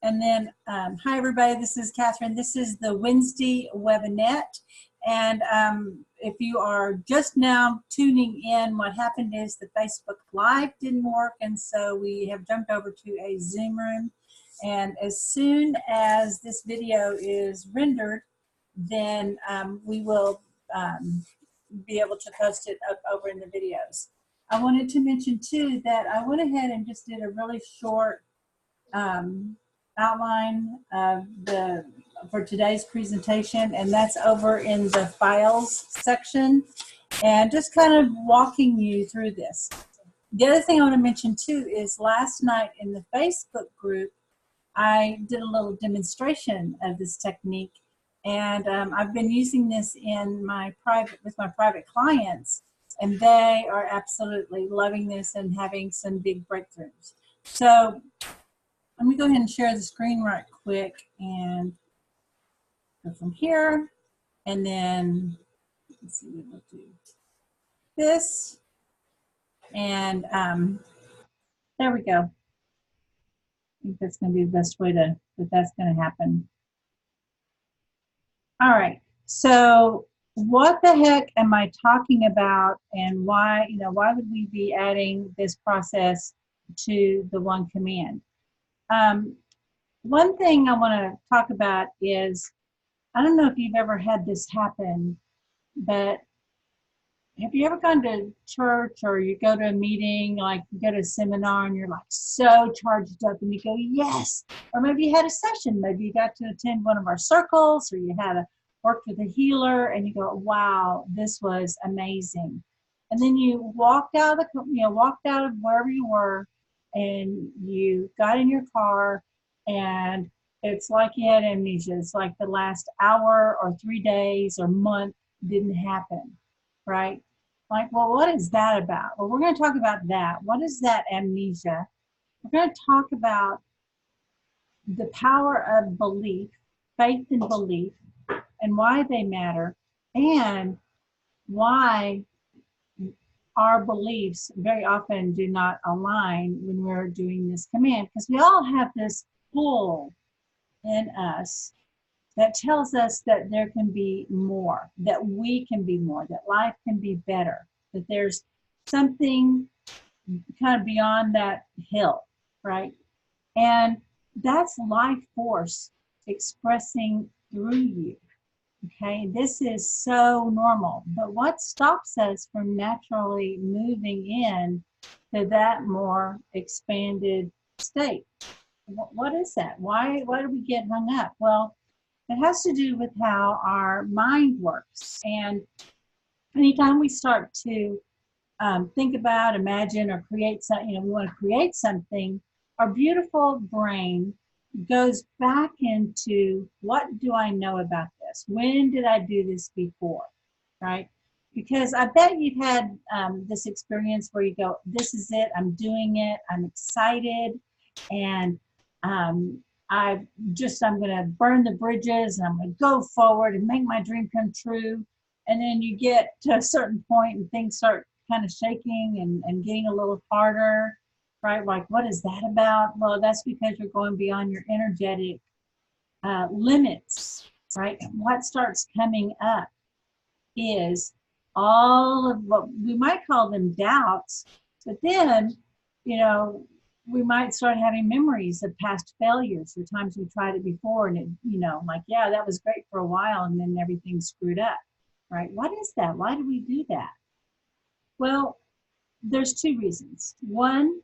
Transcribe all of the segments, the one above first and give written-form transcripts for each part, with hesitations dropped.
And then, hi everybody, this is Kathryn. This is the Wednesday Webinette. And if you are just now tuning in, what happened is the Facebook Live didn't work, and so we have jumped over to a Zoom room. And as soon as this video is rendered, then we will be able to post it up over in the videos. I wanted to mention too that I went ahead and just did a really short outline of for today's presentation, and that's over in the files section, and just kind of walking you through this. The other thing I want to mention too is last night in the Facebook group I did a little demonstration of this technique, and I've been using this in with my private clients, and they are absolutely loving this and having some big breakthroughs. So let me go ahead and share the screen right quick and go from here, and then let's see, we'll do this, and there we go. I think that's going to be the best way that's going to happen. All right, so what the heck am I talking about, and why, why would we be adding this process to the one command? One thing I want to talk about is, I don't know if you've ever had this happen, but have you ever gone to church or you go to a meeting, like you go to a seminar and you're like so charged up and you go, yes, or maybe you had a session, maybe you got to attend one of our circles, or you had worked with a healer and you go, wow, this was amazing. And then you walked out of wherever you were and you got in your car, and it's like you had amnesia. It's like the last hour or 3 days or month didn't happen, right? Like, well, what is that about? Well, we're going to talk about that. What is that amnesia? We're going to talk about the power of belief, faith and belief, and why they matter, and why our beliefs very often do not align when we're doing this command, because we all have this pull in us that tells us that there can be more, that we can be more, that life can be better, that there's something kind of beyond that hill, right? And that's life force expressing through you, okay? This is so normal, but what stops us from naturally moving in to that more expanded state? What is that? Why do we get hung up? Well, it has to do with how our mind works. And anytime we start to think about, imagine, or create something, we want to create something, our beautiful brain goes back into, what do I know about this? When did I do this before, right? Because I bet you've had this experience where you go, this is it, I'm doing it, I'm excited, and I'm going to burn the bridges, and I'm going to go forward and make my dream come true. And then you get to a certain point and things start kind of shaking and getting a little harder, right? Like, what is that about? Well, that's because you're going beyond your energetic limits, right? And what starts coming up is all of what we might call them doubts, but then, we might start having memories of past failures, the times we tried it before, and it, like, yeah, that was great for a while, and then everything screwed up, right? What is that? Why do we do that? Well, there's two reasons. One,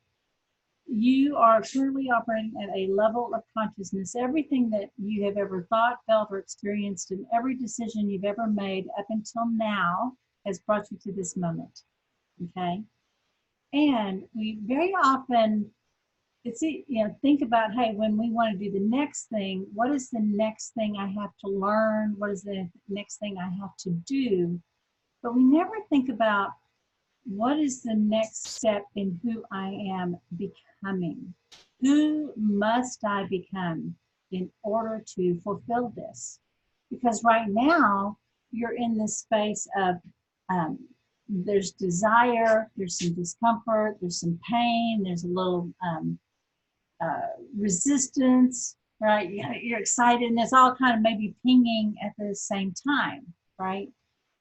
you are currently operating at a level of consciousness. Everything that you have ever thought, felt, or experienced, and every decision you've ever made up until now has brought you to this moment, okay? And we very often, think about, hey, when we want to do the next thing, what is the next thing I have to learn? What is the next thing I have to do? But we never think about, what is the next step in who I am becoming? Who must I become in order to fulfill this? Because right now, you're in this space of, there's desire, there's some discomfort, there's some pain, there's a little resistance, right? You're excited, and it's all kind of maybe pinging at the same time, right?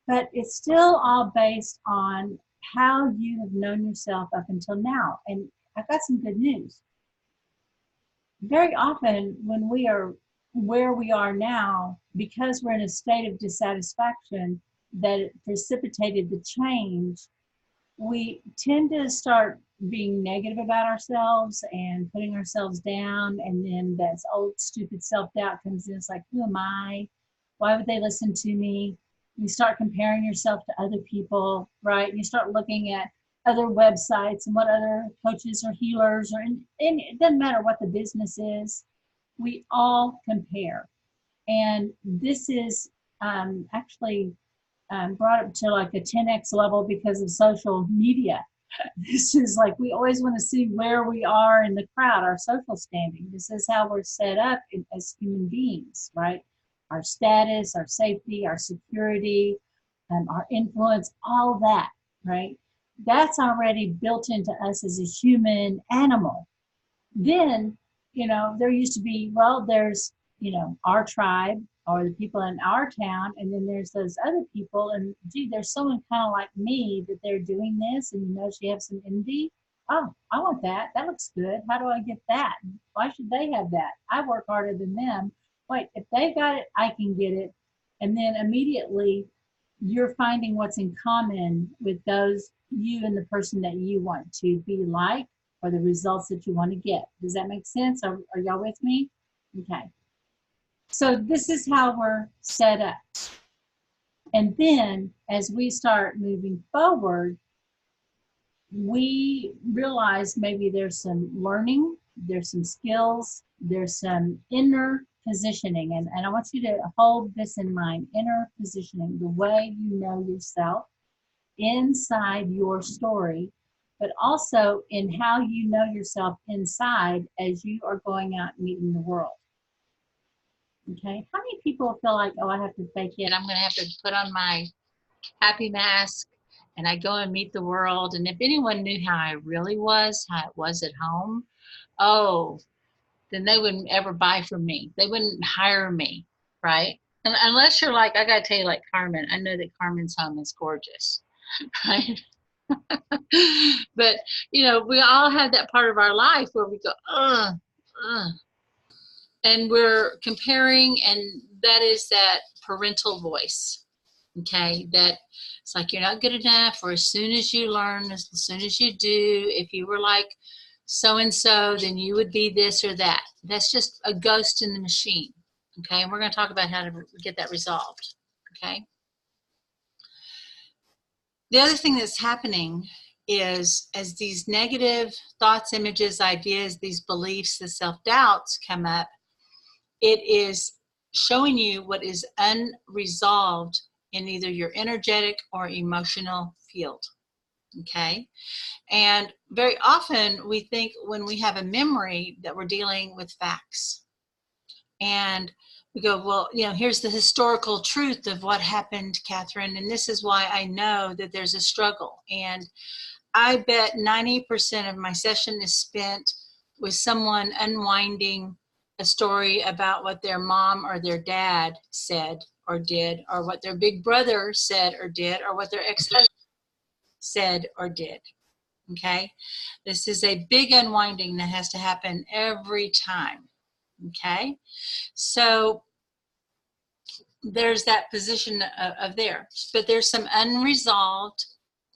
But it's still all based on how you have known yourself up until now. And I've got some good news. Very often, when we are where we are now, because we're in a state of dissatisfaction that precipitated the change, we tend to start being negative about ourselves and putting ourselves down. And then that old stupid self-doubt comes in. It's like, who am I? Why would they listen to me? You start comparing yourself to other people, right? You start looking at other websites and what other coaches or healers and it doesn't matter what the business is. We all compare. And this is actually brought up to like a 10x level because of social media. This is like we always want to see where we are in the crowd, our social standing. This is how we're set up as human beings, right? Our status, our safety, our security, our influence, all that, right? That's already built into us as a human animal. Then, there used to be, well, there's, our tribe or the people in our town, and then there's those other people, and gee, there's someone kind of like me that they're doing this, and she have some envy. Oh, I want that. That looks good. How do I get that? Why should they have that? I work harder than them. Wait, if they got it, I can get it. And then immediately you're finding what's in common with those you and the person that you want to be like or the results that you want to get. Does that make sense? Are y'all with me? Okay. So this is how we're set up. And then as we start moving forward, we realize maybe there's some learning, there's some skills, there's some inner positioning. And I want you to hold this in mind, inner positioning, the way you know yourself inside your story, but also in how you know yourself inside as you are going out and meeting the world. Okay, how many people feel like, oh, I have to fake it, I'm going to have to put on my happy mask and I go and meet the world, and if anyone knew how I really was, how it was at home, oh, then they wouldn't ever buy from me. They wouldn't hire me, right? And unless you're like, I got to tell you, like Carmen, I know that Carmen's home is gorgeous, right? But, we all have that part of our life where we go, and we're comparing, and that is that parental voice, okay? That it's like, you're not good enough, or as soon as you learn, as soon as you do, if you were like so-and-so, then you would be this or that. That's just a ghost in the machine, okay? And we're going to talk about how to get that resolved, okay? The other thing that's happening is as these negative thoughts, images, ideas, these beliefs, the self-doubts come up, it is showing you what is unresolved in either your energetic or emotional field, okay? And very often we think when we have a memory that we're dealing with facts. And we go, well, here's the historical truth of what happened, Kathryn, and this is why I know that there's a struggle. And I bet 90% of my session is spent with someone unwinding a story about what their mom or their dad said or did, or what their big brother said or did, or what their ex-husband said or did, okay? This is a big unwinding that has to happen every time, okay? So there's that position of there, but there's some unresolved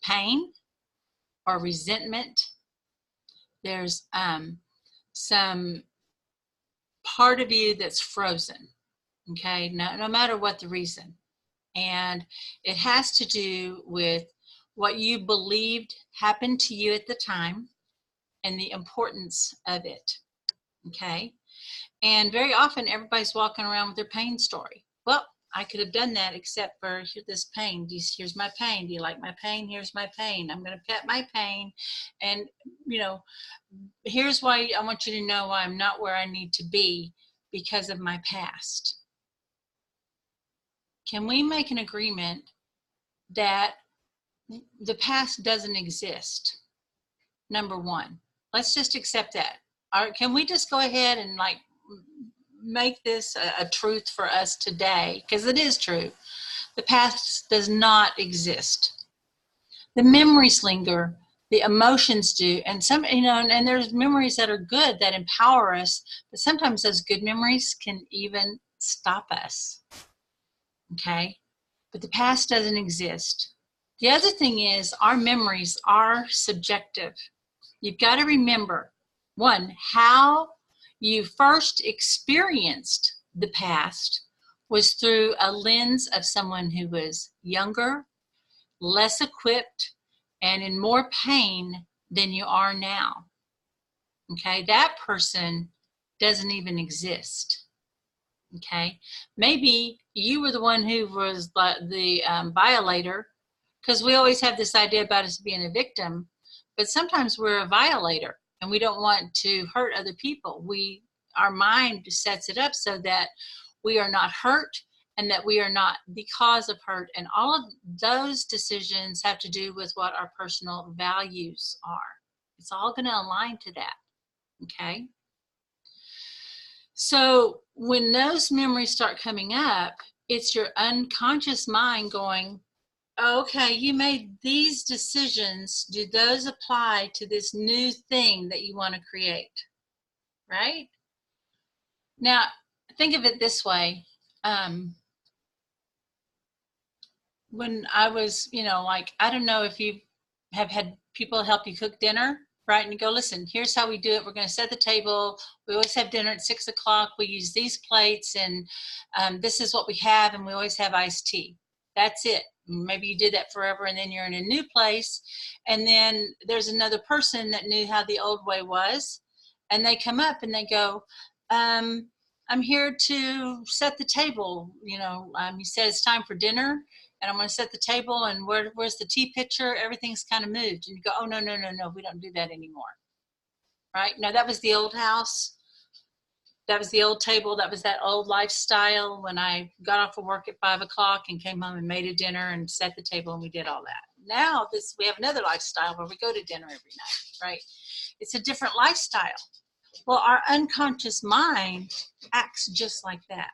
pain or resentment. There's some part of you that's frozen, okay, no matter what the reason. And it has to do with what you believed happened to you at the time and the importance of it, okay? And very often everybody's walking around with their pain story. Well, I could have done that except for this pain. Here's my pain. Do you like my pain? Here's my pain. I'm going to pet my pain. And, here's why I want you to know why I'm not where I need to be because of my past. Can we make an agreement that the past doesn't exist? Number one, let's just accept that. Can we just go ahead and make this a truth for us today, because it is true. The past does not exist. The memories linger, the emotions do, and and there's memories that are good that empower us, but sometimes those good memories can even stop us. Okay? But the past doesn't exist. The other thing is, our memories are subjective. You've got to remember, one, how you first experienced the past was through a lens of someone who was younger, less equipped, and in more pain than you are now. Okay, that person doesn't even exist. Okay, maybe you were the one who was the violator, because we always have this idea about us being a victim, but sometimes we're a violator and we don't want to hurt other people. Our mind sets it up so that we are not hurt and that we are not because of hurt, and all of those decisions have to do with what our personal values are. It's all going to align to that. Okay. So when those memories start coming up, it's your unconscious mind going, okay, you made these decisions. Do those apply to this new thing that you want to create? Right? Now, think of it this way. When I was, I don't know if you have had people help you cook dinner, right? And you go, listen, here's how we do it. We're going to set the table. We always have dinner at 6 o'clock. We use these plates, and this is what we have, and we always have iced tea. That's it. Maybe you did that forever, and then you're in a new place, and then there's another person that knew how the old way was, and they come up and they go, I'm here to set the table. You said it's time for dinner, and I'm going to set the table, and where's the tea pitcher? Everything's kind of moved. And you go, oh, no, we don't do that anymore. Right? No, that was the old house. That was the old table. That was that old lifestyle when I got off of work at 5 o'clock and came home and made a dinner and set the table, and we did all that. Now we have another lifestyle where we go to dinner every night, right? It's a different lifestyle. Well, our unconscious mind acts just like that.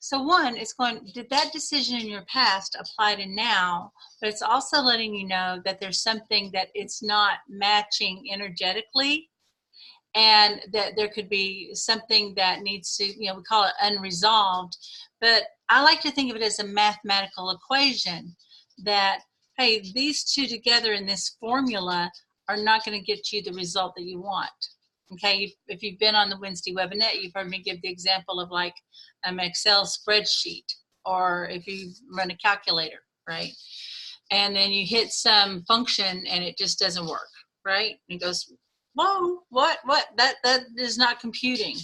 So one, it's going, did that decision in your past apply to now? But it's also letting you know that there's something that it's not matching energetically, and that there could be something that needs to, we call it unresolved. But I like to think of it as a mathematical equation that, hey, these two together in this formula are not going to get you the result that you want. Okay, if you've been on the Wednesday Webinette, you've heard me give the example of like an Excel spreadsheet, or if you run a calculator, right? And then you hit some function and it just doesn't work, right? And it goes, whoa, what? That is not computing.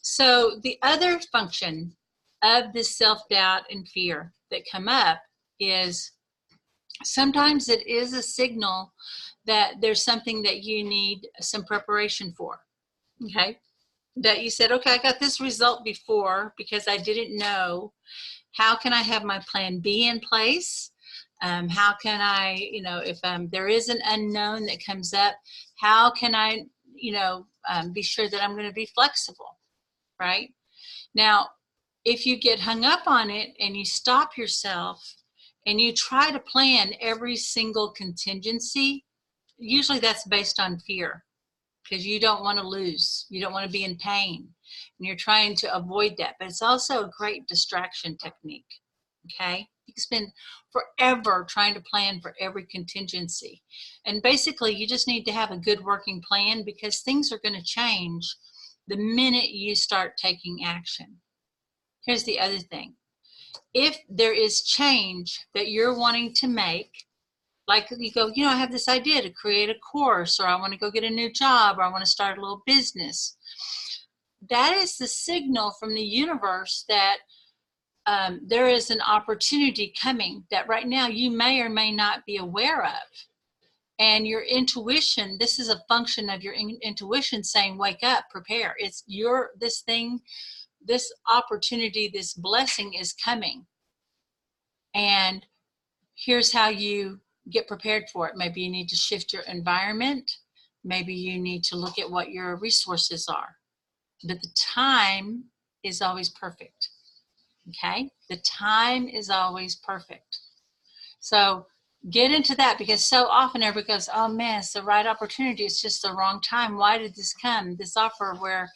So the other function of this self-doubt and fear that come up is sometimes it is a signal that there's something that you need some preparation for, okay? That you said, okay, I got this result before because I didn't know. How can I have my plan B in place? How can I, if there is an unknown that comes up, how can I, be sure that I'm going to be flexible, right? Now, if you get hung up on it and you stop yourself and you try to plan every single contingency, usually that's based on fear, because you don't want to lose. You don't want to be in pain, and you're trying to avoid that. But it's also a great distraction technique, okay? You can spend forever trying to plan for every contingency. And basically, you just need to have a good working plan, because things are going to change the minute you start taking action. Here's the other thing. If there is change that you're wanting to make, like you go, I have this idea to create a course, or I want to go get a new job, or I want to start a little business. That is the signal from the universe that there is an opportunity coming that right now you may or may not be aware of. And your intuition, this is a function of your intuition saying, wake up, prepare. It's this opportunity, this blessing is coming. And here's how you get prepared for it. Maybe you need to shift your environment. Maybe you need to look at what your resources are. but the time is always perfect. Okay? The time is always perfect. So get into that, because so often everybody goes, oh man, it's the right opportunity. It's just the wrong time. Why did this come? This offer where,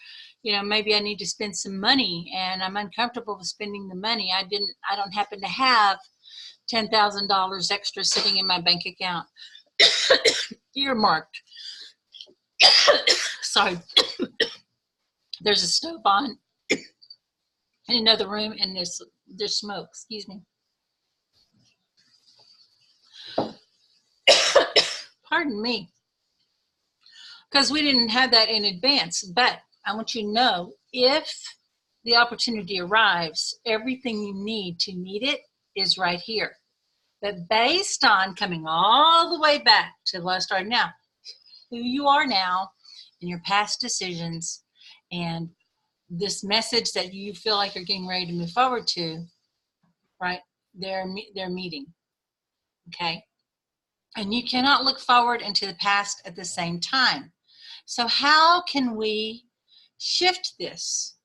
you know, maybe I need to spend some money and I'm uncomfortable with spending the money. I don't happen to have $10,000 extra sitting in my bank account. Earmarked. Sorry. There's a stove on in another room and there's smoke. Excuse me. Pardon me. Because we didn't have that in advance. But I want you to know, if the opportunity arrives, everything you need to meet it is right here. But based on coming all the way back to what I started now, who you are now and your past decisions and this message that you feel like you're getting ready to move forward to, right? They're meeting, okay? And you cannot look forward into the past at the same time. So how can we shift this?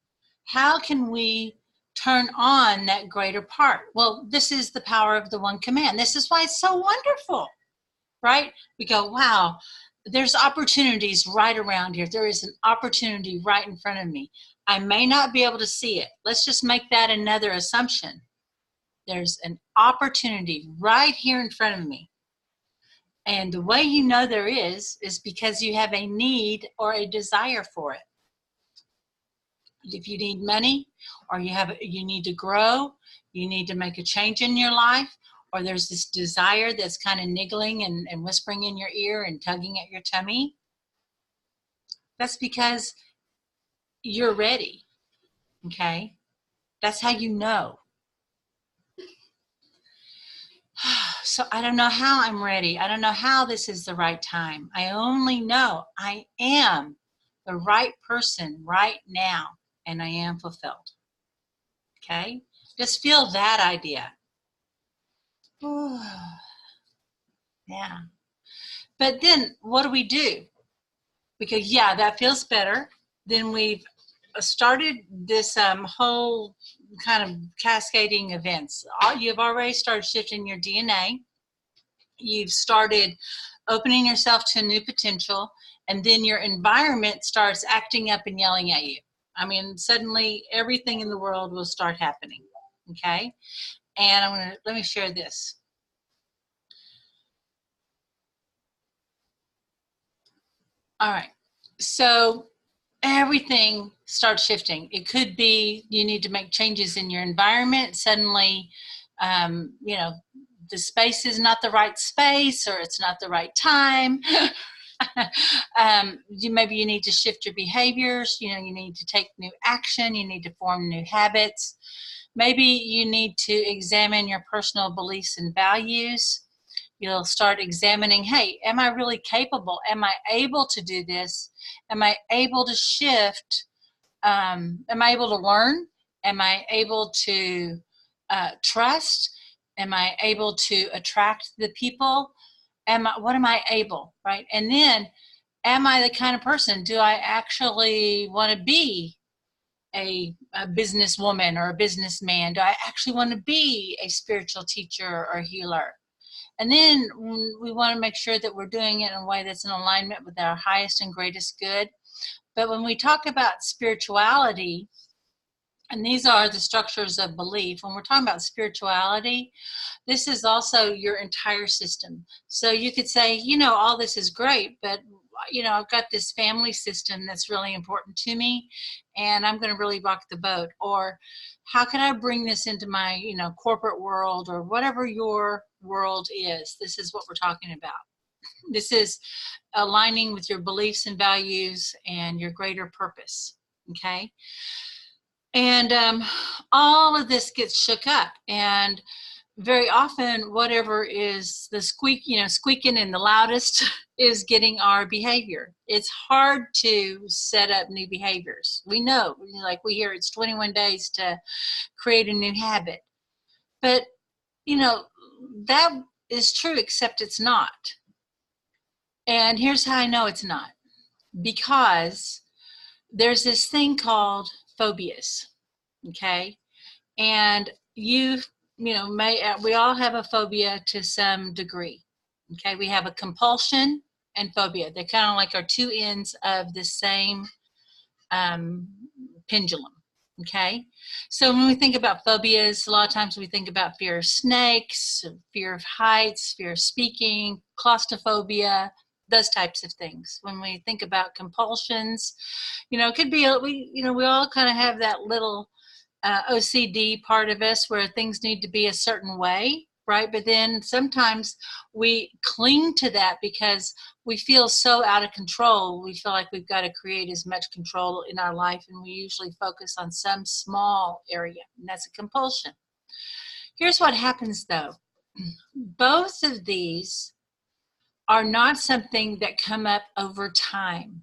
How can we turn on that greater part? Well, this is the power of the one command. This is why it's so wonderful, right? We go, wow, there's opportunities right around here. There is an opportunity right in front of me. I may not be able to see it. Let's just make that another assumption. There's an opportunity right here in front of me. And the way you know there is because you have a need or a desire for it. If you need money, or you need to grow, you need to make a change in your life, or there's this desire that's kind of niggling and whispering in your ear and tugging at your tummy, that's because you're ready, okay? That's how you know. So I don't know how I'm ready. I don't know how this is the right time. I only know I am the right person right now, and I am fulfilled. Okay? Just feel that idea. Ooh. Yeah. But then what do we do? Because, yeah, that feels better. Then we've started this whole kind of cascading events. You've already started shifting your DNA. You've started opening yourself to a new potential, and then your environment starts acting up and yelling at you. I mean, suddenly everything in the world will start happening, okay? And let me share this. All right, so everything starts shifting. It could be you need to make changes in your environment. Suddenly, you know, the space is not the right space, or it's not the right time. Maybe you need to shift your behaviors. You know, you need to take new action. You need to form new habits. Maybe you need to examine your personal beliefs and values. You'll start examining, hey, am I really capable? Am I able to do this? Am I able to shift? Am I able to learn? Am I able to trust? Am I able to attract the people? What am I able, right? And then, am I the kind of person, do I actually want to be a businesswoman or a businessman? Do I actually want to be a spiritual teacher or healer? And then we want to make sure that we're doing it in a way that's in alignment with our highest and greatest good. But when we talk about spirituality, and these are the structures of belief, when we're talking about spirituality, this is also your entire system. So you could say, you know, all this is great, but, you know, I've got this family system that's really important to me, and I'm going to really rock the boat. Or how can I bring this into my, you know, corporate world, or whatever your world is? This is what we're talking about. This is aligning with your beliefs and values and your greater purpose, okay? And all of this gets shook up, and very often whatever is the squeaking in the loudest is getting our behavior. It's hard to set up new behaviors. We know, like we hear, it's 21 days to create a new habit. But, you know, that is true, except it's not. And here's how I know it's not. Because there's this thing called phobias, okay? And you know, we all have a phobia to some degree, okay? We have a compulsion and phobia. They're kind of like our two ends of the same pendulum, okay? So when we think about phobias, a lot of times we think about fear of snakes, fear of heights, fear of speaking, claustrophobia, those types of things. When we think about compulsions, you know, it could be, we all kind of have that little OCD part of us where things need to be a certain way, right? But then sometimes we cling to that because we feel so out of control. We feel like we've got to create as much control in our life, and we usually focus on some small area, and that's a compulsion. Here's what happens though. Both of these are not something that come up over time.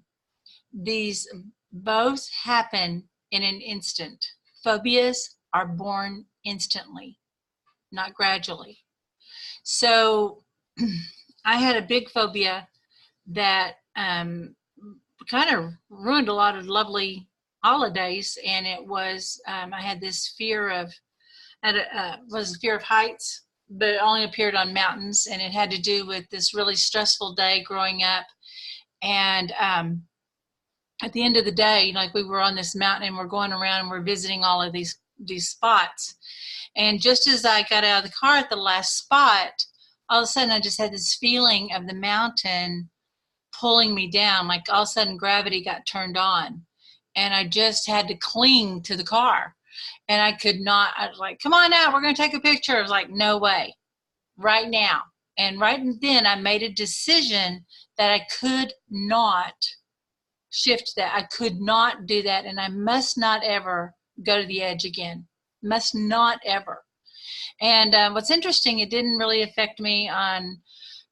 These both happen in an instant. Phobias are born instantly, not gradually. So I had a big phobia that kind of ruined a lot of lovely holidays, and it was I had this fear of fear of heights, but it only appeared on mountains, and it had to do with this really stressful day growing up. And at the end of the day, like, we were on this mountain and we're going around and we're visiting all of these spots. And just as I got out of the car at the last spot, all of a sudden I just had this feeling of the mountain pulling me down. Like, all of a sudden gravity got turned on, and I just had to cling to the car. And I could not, I was like, come on now, we're going to take a picture. I was like, no way, right now. And right then I made a decision that I could not shift that. I could not do that, and I must not ever go to the edge again. Must not ever. And what's interesting, it didn't really affect me on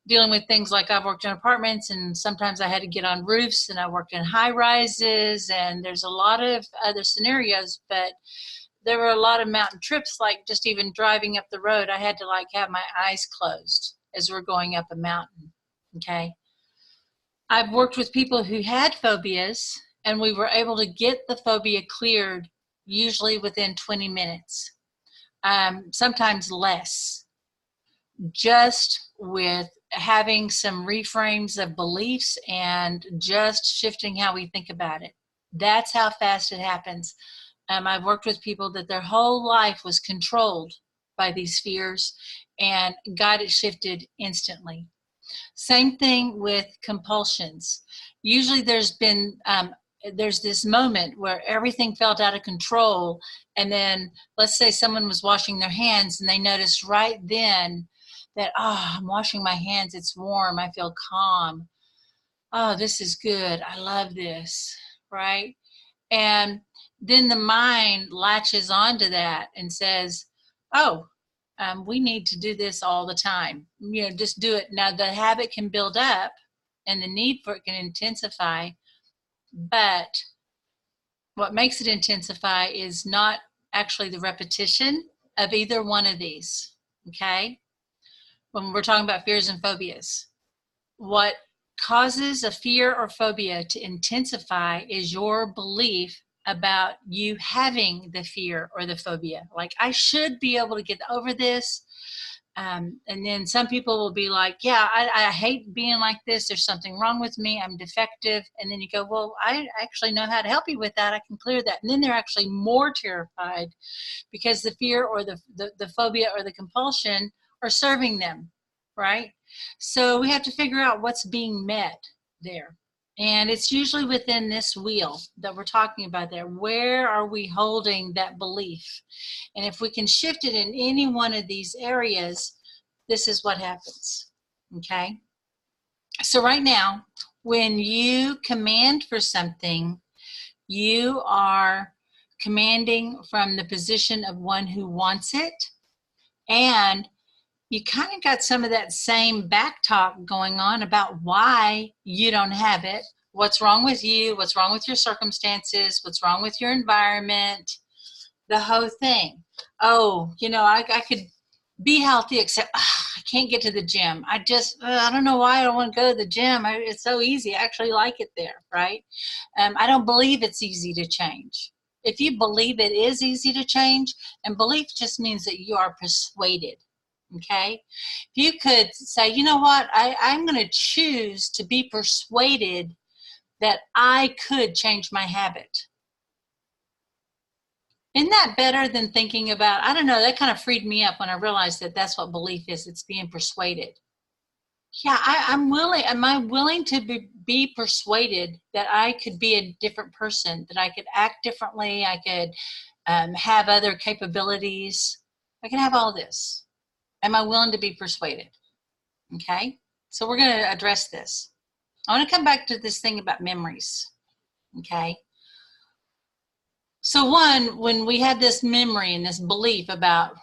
dealing with things like, I've worked in apartments, and sometimes I had to get on roofs, and I worked in high rises, and there's a lot of other scenarios, but there were a lot of mountain trips, like just even driving up the road, I had to like have my eyes closed as we're going up a mountain, okay? I've worked with people who had phobias, and we were able to get the phobia cleared usually within 20 minutes, sometimes less, just with having some reframes of beliefs and just shifting how we think about it. That's how fast it happens. I've worked with people that their whole life was controlled by these fears and got it shifted instantly. Same thing with compulsions. Usually there's this moment where everything felt out of control, and then let's say someone was washing their hands and they noticed right then that, oh, I'm washing my hands, it's warm, I feel calm. Oh, this is good, I love this, right? And then the mind latches onto that and says, oh, we need to do this all the time. You know, just do it. Now the habit can build up and the need for it can intensify, but what makes it intensify is not actually the repetition of either one of these, okay? When we're talking about fears and phobias, what causes a fear or phobia to intensify is your belief about you having the fear or the phobia. Like, I should be able to get over this. And then some people will be like, yeah, I hate being like this. There's something wrong with me. I'm defective. And then you go, well, I actually know how to help you with that. I can clear that. And then they're actually more terrified because the fear or the phobia or the compulsion are serving them, right? So we have to figure out what's being met there. And it's usually within this wheel that we're talking about there. Where are we holding that belief? And if we can shift it in any one of these areas, this is what happens, okay? So right now, when you command for something, you are commanding from the position of one who wants it, and you kind of got some of that same back talk going on about why you don't have it, what's wrong with you, what's wrong with your circumstances, what's wrong with your environment, the whole thing. Oh, you know, I could be healthy, except I can't get to the gym. I don't know why I don't want to go to the gym. It's so easy. I actually like it there, right? I don't believe it's easy to change. If you believe it is easy to change, and belief just means that you are persuaded, okay? If you could say, you know what, I'm going to choose to be persuaded that I could change my habit. Isn't that better than thinking about, I don't know, that kind of freed me up when I realized that that's what belief is. It's being persuaded. Yeah, I'm willing. Am I willing to be persuaded that I could be a different person, that I could act differently, I could have other capabilities, I can have all this. Am I willing to be persuaded? Okay, so we're going to address this. I want to come back to this thing about memories. Okay. So one, when we had this memory and this belief about,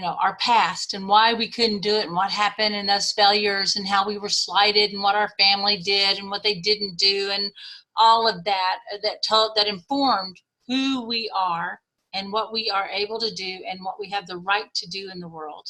our past and why we couldn't do it and what happened and those failures and how we were slighted and what our family did and what they didn't do and all of that, that informed who we are and what we are able to do and what we have the right to do in the world.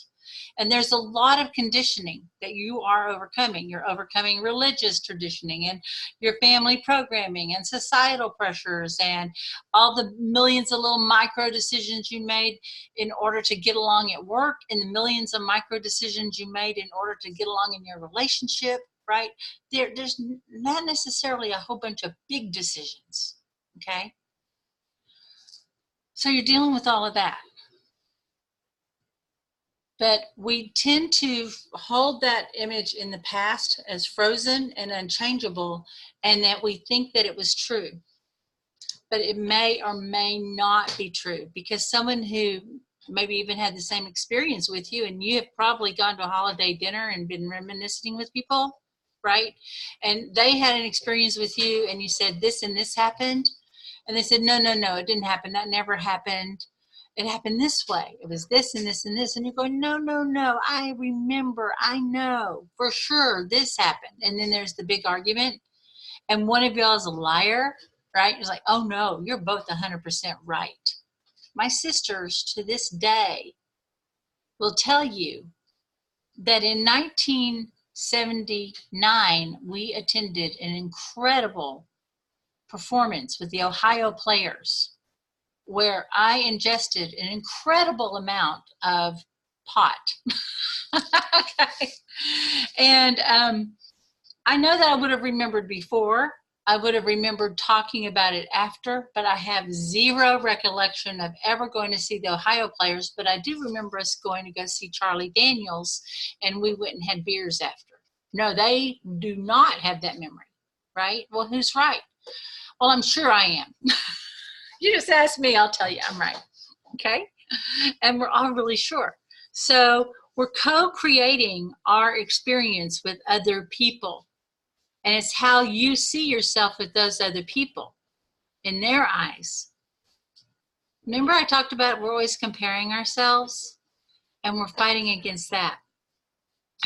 And there's a lot of conditioning that you are overcoming. You're overcoming religious conditioning and your family programming and societal pressures and all the millions of little micro decisions you made in order to get along at work and the millions of micro decisions you made in order to get along in your relationship, right? There's not necessarily a whole bunch of big decisions, okay? So you're dealing with all of that. But we tend to hold that image in the past as frozen and unchangeable, and that we think that it was true. But it may or may not be true, because someone who maybe even had the same experience with you, and you have probably gone to a holiday dinner and been reminiscing with people, right? And they had an experience with you and you said this and this happened. And they said, no, it didn't happen. That never happened. It happened this way. It was this and this and this. And you go, no, I remember, I know for sure this happened. And then there's the big argument. And one of y'all is a liar, right? It's like, oh no, you're both 100% right. My sisters to this day will tell you that in 1979, we attended an incredible performance with the Ohio Players, where I ingested an incredible amount of pot. Okay. And I know that I would have remembered before. I would have remembered talking about it after, but I have zero recollection of ever going to see the Ohio Players. But I do remember us going to go see Charlie Daniels, and we went and had beers after. No, they do not have that memory, right? Well, who's right? Well, I'm sure I am. You just ask me, I'll tell you I'm right, okay? And we're all really sure. So we're co-creating our experience with other people. And it's how you see yourself with those other people in their eyes. Remember I talked about we're always comparing ourselves, and we're fighting against that.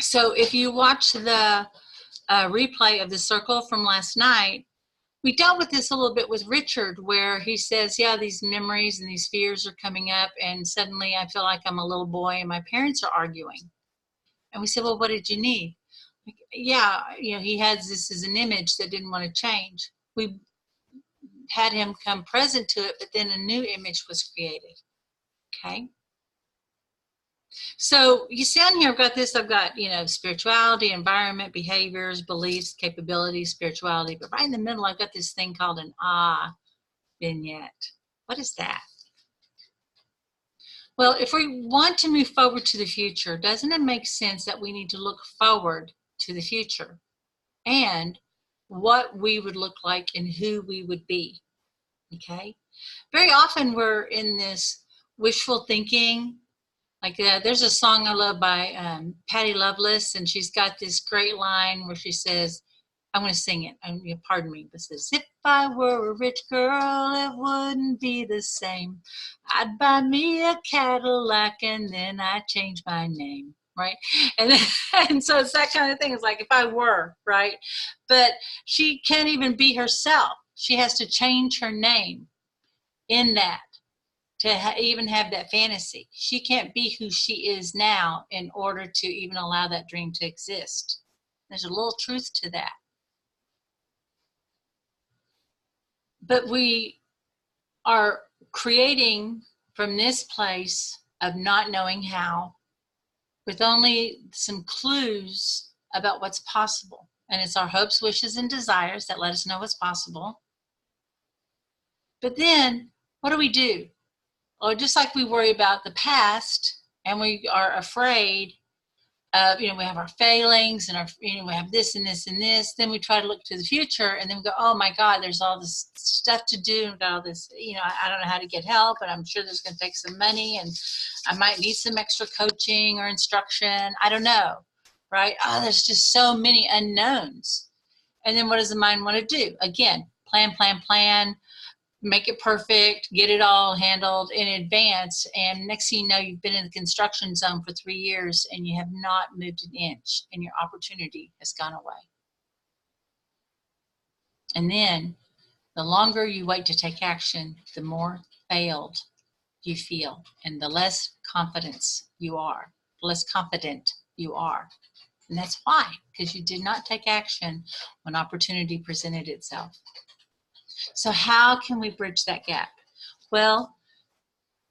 So if you watch the replay of the circle from last night, we dealt with this a little bit with Richard, where he says, yeah, these memories and these fears are coming up, and suddenly I feel like I'm a little boy and my parents are arguing. And we said, well, what did you need? Like, yeah, he has this as an image that didn't want to change. We had him come present to it, but then a new image was created, okay? So you see on here, I've got spirituality, environment, behaviors, beliefs, capabilities, spirituality. But right in the middle, I've got this thing called an vignette. What is that? Well, if we want to move forward to the future, doesn't it make sense that we need to look forward to the future and what we would look like and who we would be, okay? Very often we're in this wishful thinking. Like there's a song I love by Patti Loveless, and she's got this great line where she says, I'm going to sing it, pardon me, but it says, if I were a rich girl, it wouldn't be the same. I'd buy me a Cadillac and then I'd change my name, right? And so it's that kind of thing. It's like, if I were, right? But she can't even be herself. She has to change her name in that to even have that fantasy. She can't be who she is now in order to even allow that dream to exist. There's a little truth to that. But we are creating from this place of not knowing how, with only some clues about what's possible. And it's our hopes, wishes, and desires that let us know what's possible. But then, what do? Or just like we worry about the past and we are afraid of, we have our failings and we have this and this and this, then we try to look to the future and then we go, oh my God, there's all this stuff to do. We've got all this, I don't know how to get help, and I'm sure there's going to take some money and I might need some extra coaching or instruction. I don't know, right? Oh, there's just so many unknowns. And then what does the mind want to do? Again, plan, make it perfect, get it all handled in advance, and next thing you know, you've been in the construction zone for 3 years and you have not moved an inch and your opportunity has gone away. And then the longer you wait to take action, the more failed you feel and the less confidence you are, the less confident you are. And that's why, because you did not take action when opportunity presented itself. So how can we bridge that gap? Well,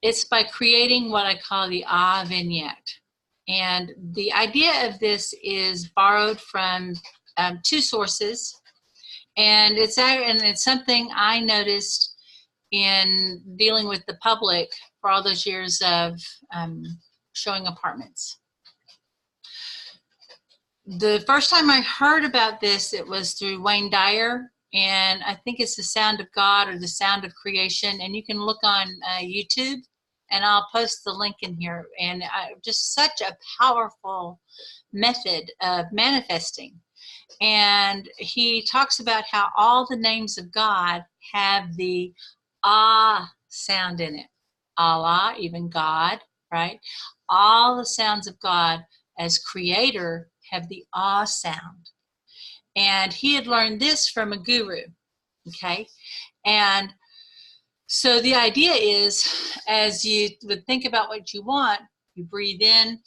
it's by creating what I call the Ah vignette. And the idea of this is borrowed from 2 sources. And it's something I noticed in dealing with the public for all those years of showing apartments. The first time I heard about this, it was through Wayne Dyer. And I think it's The Sound of God or The Sound of Creation. And you can look on YouTube, and I'll post the link in here. And just such a powerful method of manifesting. And he talks about how all the names of God have the ah sound in it. Allah, even God, right? All the sounds of God as creator have the ah sound. And he had learned this from a guru, okay? And so the idea is, as you would think about what you want, you breathe in,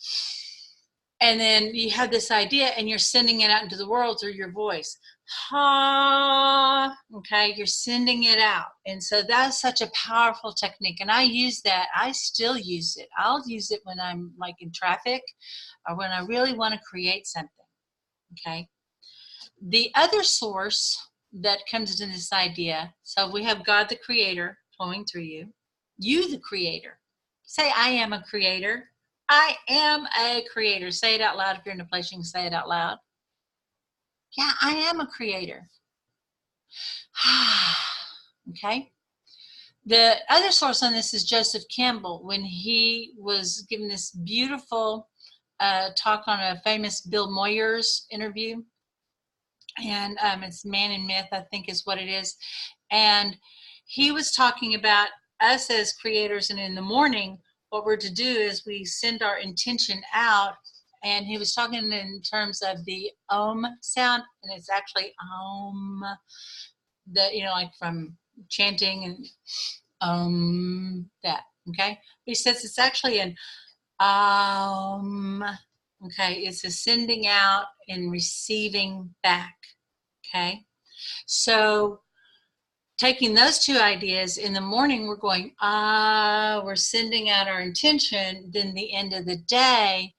and then you have this idea and you're sending it out into the world through your voice. Ha, okay, you're sending it out. And so that's such a powerful technique. And I use that, I still use it. I'll use it when I'm like in traffic or when I really want to create something, okay? The other source that comes into this idea, so we have God the creator flowing through you, you the creator. Say, I am a creator. I am a creator. Say it out loud. If you're in a place, you can say it out loud. Yeah, I am a creator. Okay. The other source on this is Joseph Campbell, when he was given this beautiful talk on a famous Bill Moyers interview. And it's Man and Myth, I think is what it is. And he was talking about us as creators, and in the morning, what we're to do is we send our intention out. And he was talking in terms of the Om sound, and it's actually Om, like from chanting and that, okay? But he says it's actually an okay? It's a sending out and receiving back. Okay, so taking those 2 ideas, in the morning we're going, we're sending out our intention. Then the end of the day,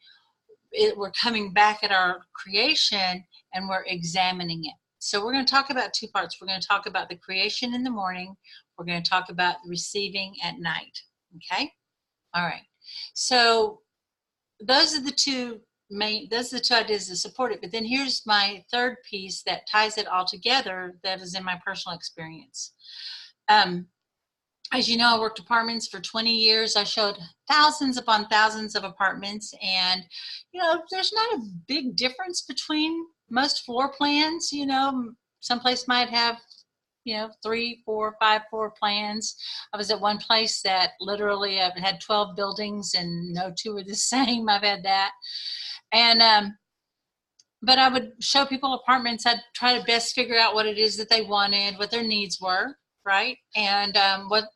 we're coming back at our creation and we're examining it. So we're going to talk about 2 parts. We're going to talk about the creation in the morning. We're going to talk about the receiving at night. Okay, all right. So those are the 2 ideas that support it. But then here's my third piece that ties it all together, that is in my personal experience. As you know, I worked apartments for 20 years. I showed thousands upon thousands of apartments, and there's not a big difference between most floor plans. Someplace might have 3, 4, 5 floor plans. I was at one place that literally had 12 buildings and no 2 were the same. I've had that. And, but I would show people apartments. I'd try to best figure out what it is that they wanted, what their needs were, right? And what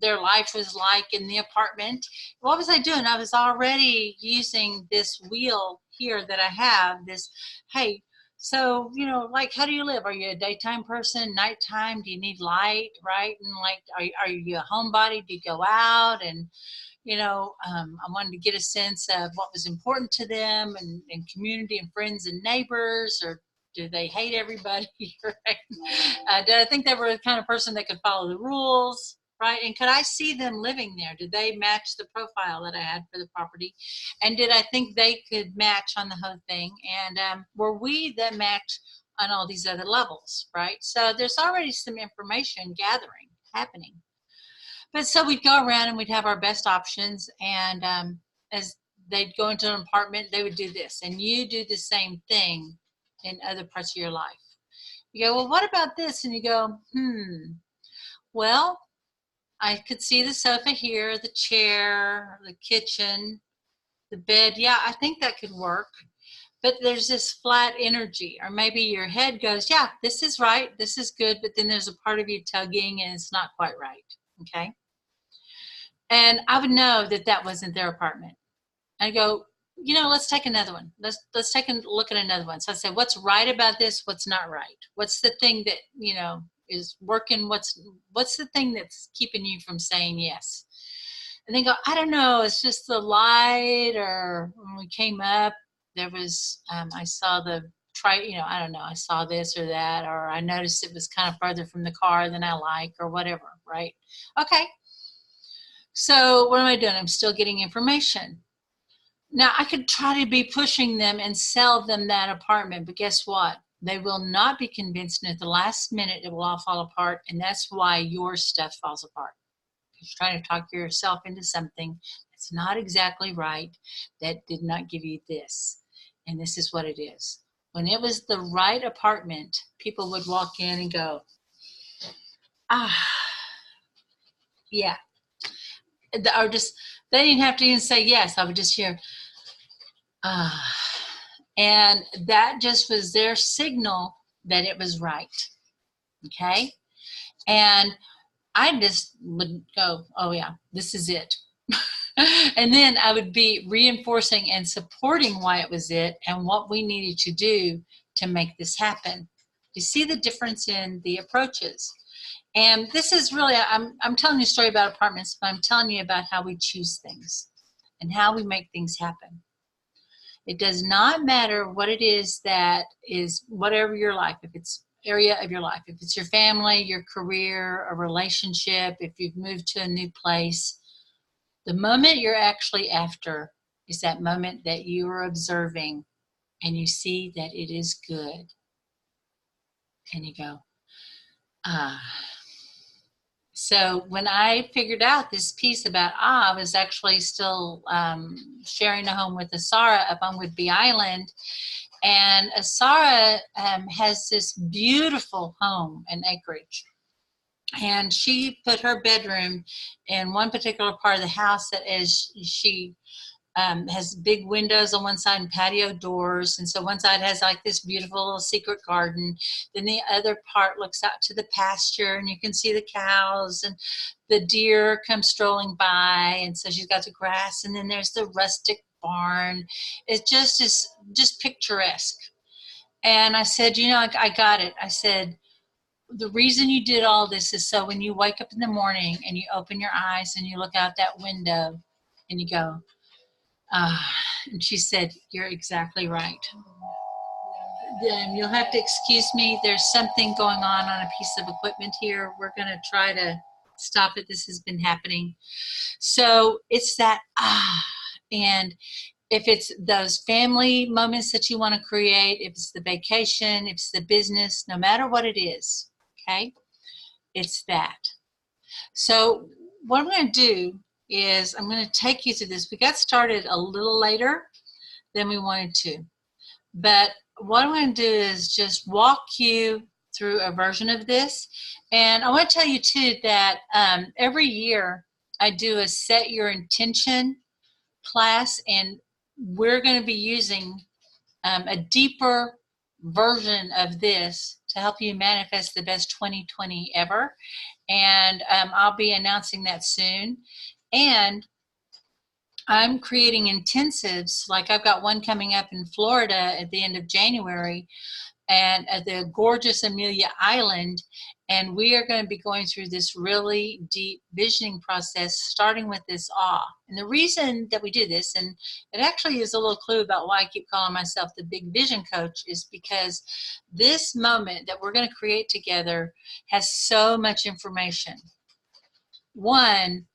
their life was like in the apartment. What was I doing? I was already using this wheel here that I have, this, hey, so, you know, like, how do you live? Are you a daytime person, nighttime? Do you need light, right? And like, are you a homebody? Do you go out? And, you know, I wanted to get a sense of what was important to them, and community and friends and neighbors, or do they hate everybody? Right? Did I think they were the kind of person that could follow the rules, right? And could I see them living there? Did they match the profile that I had for the property? And did I think they could match on the whole thing? And were we that match on all these other levels, right? So there's already some information gathering happening. But so we'd go around and we'd have our best options, and as they'd go into an apartment, they would do this, and you do the same thing in other parts of your life. You go, well, what about this? And you go, well, I could see the sofa here, the chair, the kitchen, the bed. Yeah, I think that could work. But there's this flat energy, or maybe your head goes, yeah, this is right, this is good, but then there's a part of you tugging and it's not quite right, okay? And I would know that that wasn't their apartment. I'd go, you know, let's take another one. Let's take a look at another one. So I say, what's right about this? What's not right? What's the thing that, you know, is working? What's the thing that's keeping you from saying yes? And they go, I don't know. It's just the light, or when we came up, there was, I saw I don't know, I saw this or that, or I noticed it was kind of farther from the car than I like, or whatever, right? Okay. So what am I doing? I'm still getting information. Now, I could try to be pushing them and sell them that apartment, but guess what? They will not be convinced, and at the last minute, it will all fall apart, and that's why your stuff falls apart. You're trying to talk yourself into something that's not exactly right, that did not give you this, and this is what it is. When it was the right apartment, people would walk in and go, yeah. Or just, they didn't have to even say yes. I would just hear, and that just was their signal that it was right. Okay. And I just would go, oh yeah, this is it. And then I would be reinforcing and supporting why it was it and what we needed to do to make this happen. You see the difference in the approaches. And this is really, I'm telling you a story about apartments, but I'm telling you about how we choose things and how we make things happen. It does not matter what it is that is, whatever your life, if it's area of your life, if it's your family, your career, a relationship, if you've moved to a new place, the moment you're actually after is that moment that you are observing and you see that it is good. And you go, So when I figured out this piece about I was actually still sharing a home with Asara up on Whidbey Island. And Asara has this beautiful home and acreage. And she put her bedroom in one particular part of the house that is, she has big windows on one side and patio doors. And so one side has like this beautiful little secret garden. Then the other part looks out to the pasture, and you can see the cows, and the deer come strolling by. And so she's got the grass, and then there's the rustic barn. It just is just picturesque. And I said, you know, I got it. I said, the reason you did all this is so when you wake up in the morning and you open your eyes and you look out that window and you go, and she said, you're exactly right. You'll have to excuse me. There's something going on a piece of equipment here. We're going to try to stop it. This has been happening. So it's that, and if it's those family moments that you want to create, if it's the vacation, if it's the business, no matter what it is, okay, it's that. So what I'm going to do is I'm going to take you through this. We got started a little later than we wanted to, but what I'm going to do is just walk you through a version of this. And I want to tell you too that every year I do a set your intention class, and we're going to be using a deeper version of this to help you manifest the best 2020 ever. And I'll be announcing that soon. And I'm creating intensives, like I've got one coming up in Florida at the end of January, and at the gorgeous Amelia Island. And we are going to be going through this really deep visioning process, starting with this awe. And the reason that we do this, and it actually is a little clue about why I keep calling myself the Big Vision Coach, is because this moment that we're going to create together has so much information. One,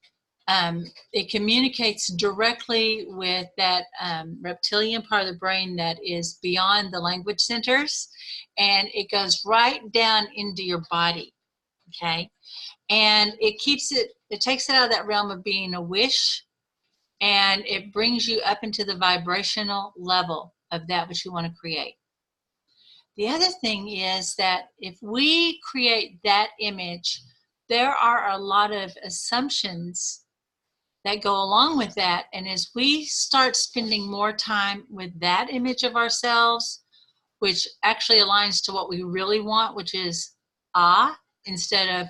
it communicates directly with that reptilian part of the brain that is beyond the language centers, and it goes right down into your body, okay? And it takes it out of that realm of being a wish, and it brings you up into the vibrational level of that which you want to create. The other thing is that if we create that image, there are a lot of assumptions that go along with that. And as we start spending more time with that image of ourselves, which actually aligns to what we really want, which is instead of,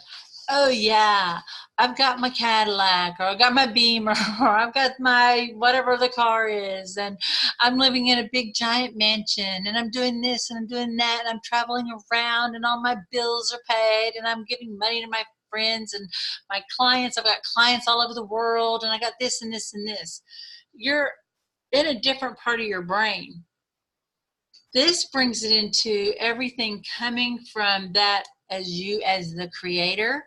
oh yeah, I've got my Cadillac, or I've got my Beamer, or I've got my whatever the car is, and I'm living in a big giant mansion, and I'm doing this and I'm doing that, and I'm traveling around, and all my bills are paid, and I'm giving money to my friends and my clients. I've got clients all over the world, and I got this and this and this. You're in a different part of your brain. This brings it into everything coming from that as you as the creator,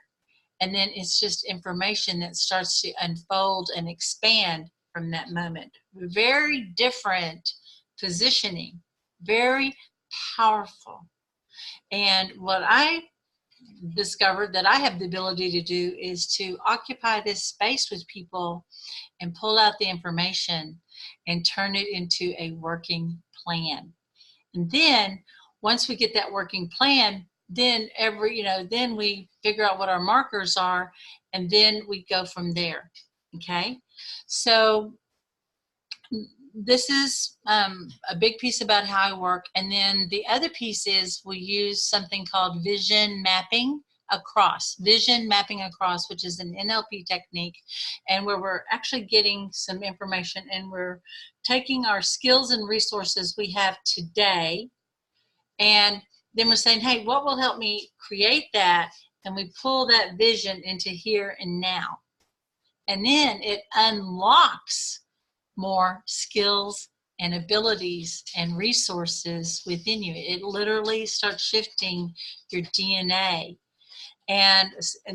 and then it's just information that starts to unfold and expand from that moment. Very different positioning, very powerful. And what I discovered that I have the ability to do is to occupy this space with people and pull out the information and turn it into a working plan. And then once we get that working plan, then then we figure out what our markers are, and then we go from there. Okay, so this is a big piece about how I work. And then the other piece is we use something called vision mapping across, which is an NLP technique, and where we're actually getting some information, and we're taking our skills and resources we have today, and then we're saying, hey, what will help me create that? And we pull that vision into here and now. And then it unlocks more skills and abilities and resources within you. It literally starts shifting your DNA. And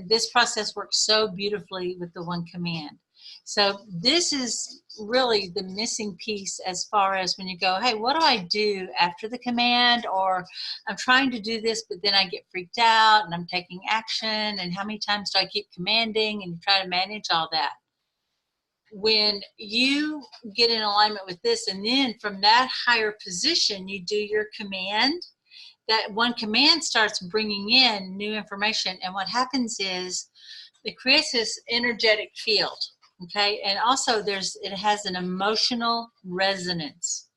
this process works so beautifully with the one command. So this is really the missing piece as far as when you go, hey, what do I do after the command? Or I'm trying to do this, but then I get freaked out and I'm taking action. And how many times do I keep commanding? And you try to manage all that. When you get in alignment with this, and then from that higher position, you do your command, that one command starts bringing in new information. And what happens is it creates this energetic field. Okay, and also it has an emotional resonance,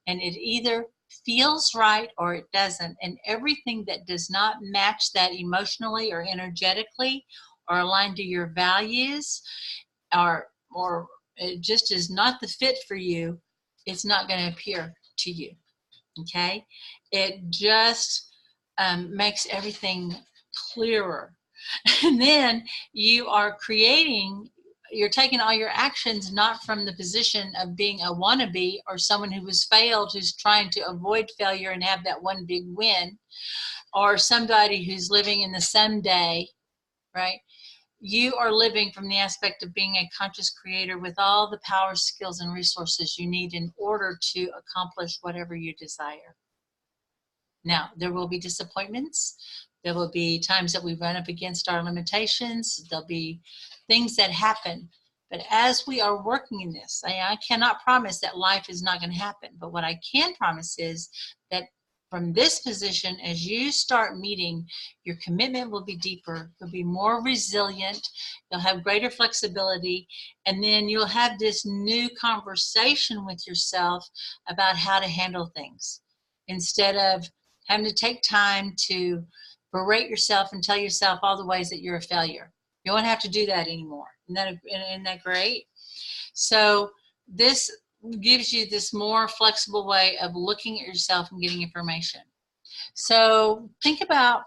and it either feels right or it doesn't. And everything that does not match that emotionally or energetically or aligned to your values, or it just is not the fit for you, it's not going to appear to you. Okay, it just makes everything clearer. And then you're taking all your actions not from the position of being a wannabe or someone who has failed, who's trying to avoid failure and have that one big win, or somebody who's living in the someday, right? You are living from the aspect of being a conscious creator with all the power, skills, and resources you need in order to accomplish whatever you desire. Now, there will be disappointments. There will be times that we run up against our limitations. There'll be things that happen. But as we are working in this, I cannot promise that life is not going to happen. But what I can promise is that from this position, as you start meeting, your commitment will be deeper. You'll be more resilient. You'll have greater flexibility. And then you'll have this new conversation with yourself about how to handle things, instead of having to take time to berate yourself and tell yourself all the ways that you're a failure. You won't have to do that anymore. Isn't that great? So this gives you this more flexible way of looking at yourself and getting information. So think about,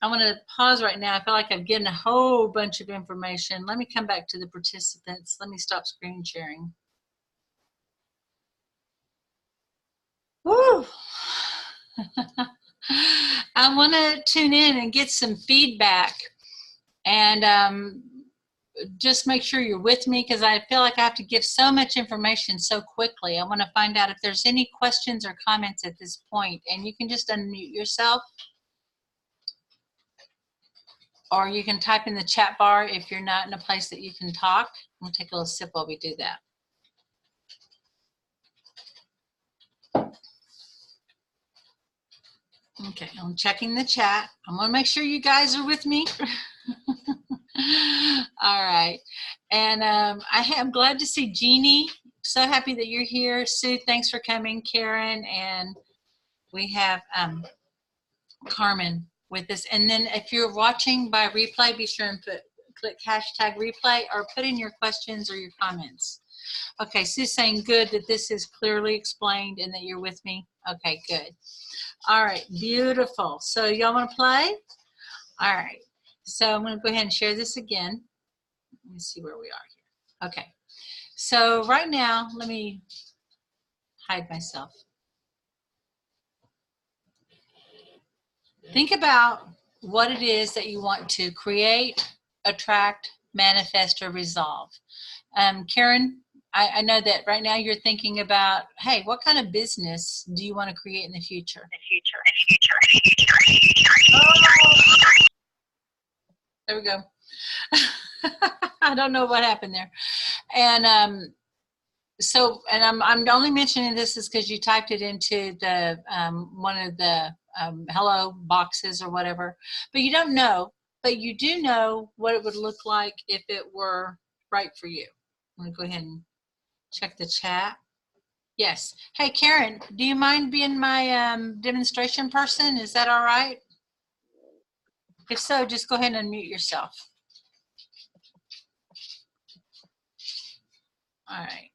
I want to pause right now. I feel like I've given a whole bunch of information. Let me come back to the participants. Let me stop screen sharing. Woo! I want to tune in and get some feedback, and just make sure you're with me, because I feel like I have to give so much information so quickly. I want to find out if there's any questions or comments at this point, and you can just unmute yourself, or you can type in the chat bar if you're not in a place that you can talk. We'll take a little sip while we do that. Okay, I'm checking the chat. I want to make sure you guys are with me. All right. And I'm glad to see Jeannie. So happy that you're here. Sue, thanks for coming. Karen, and we have Carmen with us. And then if you're watching by replay, be sure and click hashtag replay or put in your questions or your comments. Okay, Sue's saying good that this is clearly explained and that you're with me. Okay, good. All right, beautiful. So y'all want to play? All right. So I'm going to go ahead and share this again. Let me see where we are here. Okay. So right now, let me hide myself. Think about what it is that you want to create, attract, manifest, or resolve. Karen, I know that right now you're thinking about, hey, what kind of business do you want to create in the future? Oh, there we go. I don't know what happened there. And so, and I'm only mentioning this is because you typed it into the one of the hello boxes or whatever, but you don't know, but you do know what it would look like if it were right for you. I'm going to go ahead and check the chat. Yes. Hey, Karen, do you mind being my demonstration person? Is that all right? If so, just go ahead and unmute yourself. All right.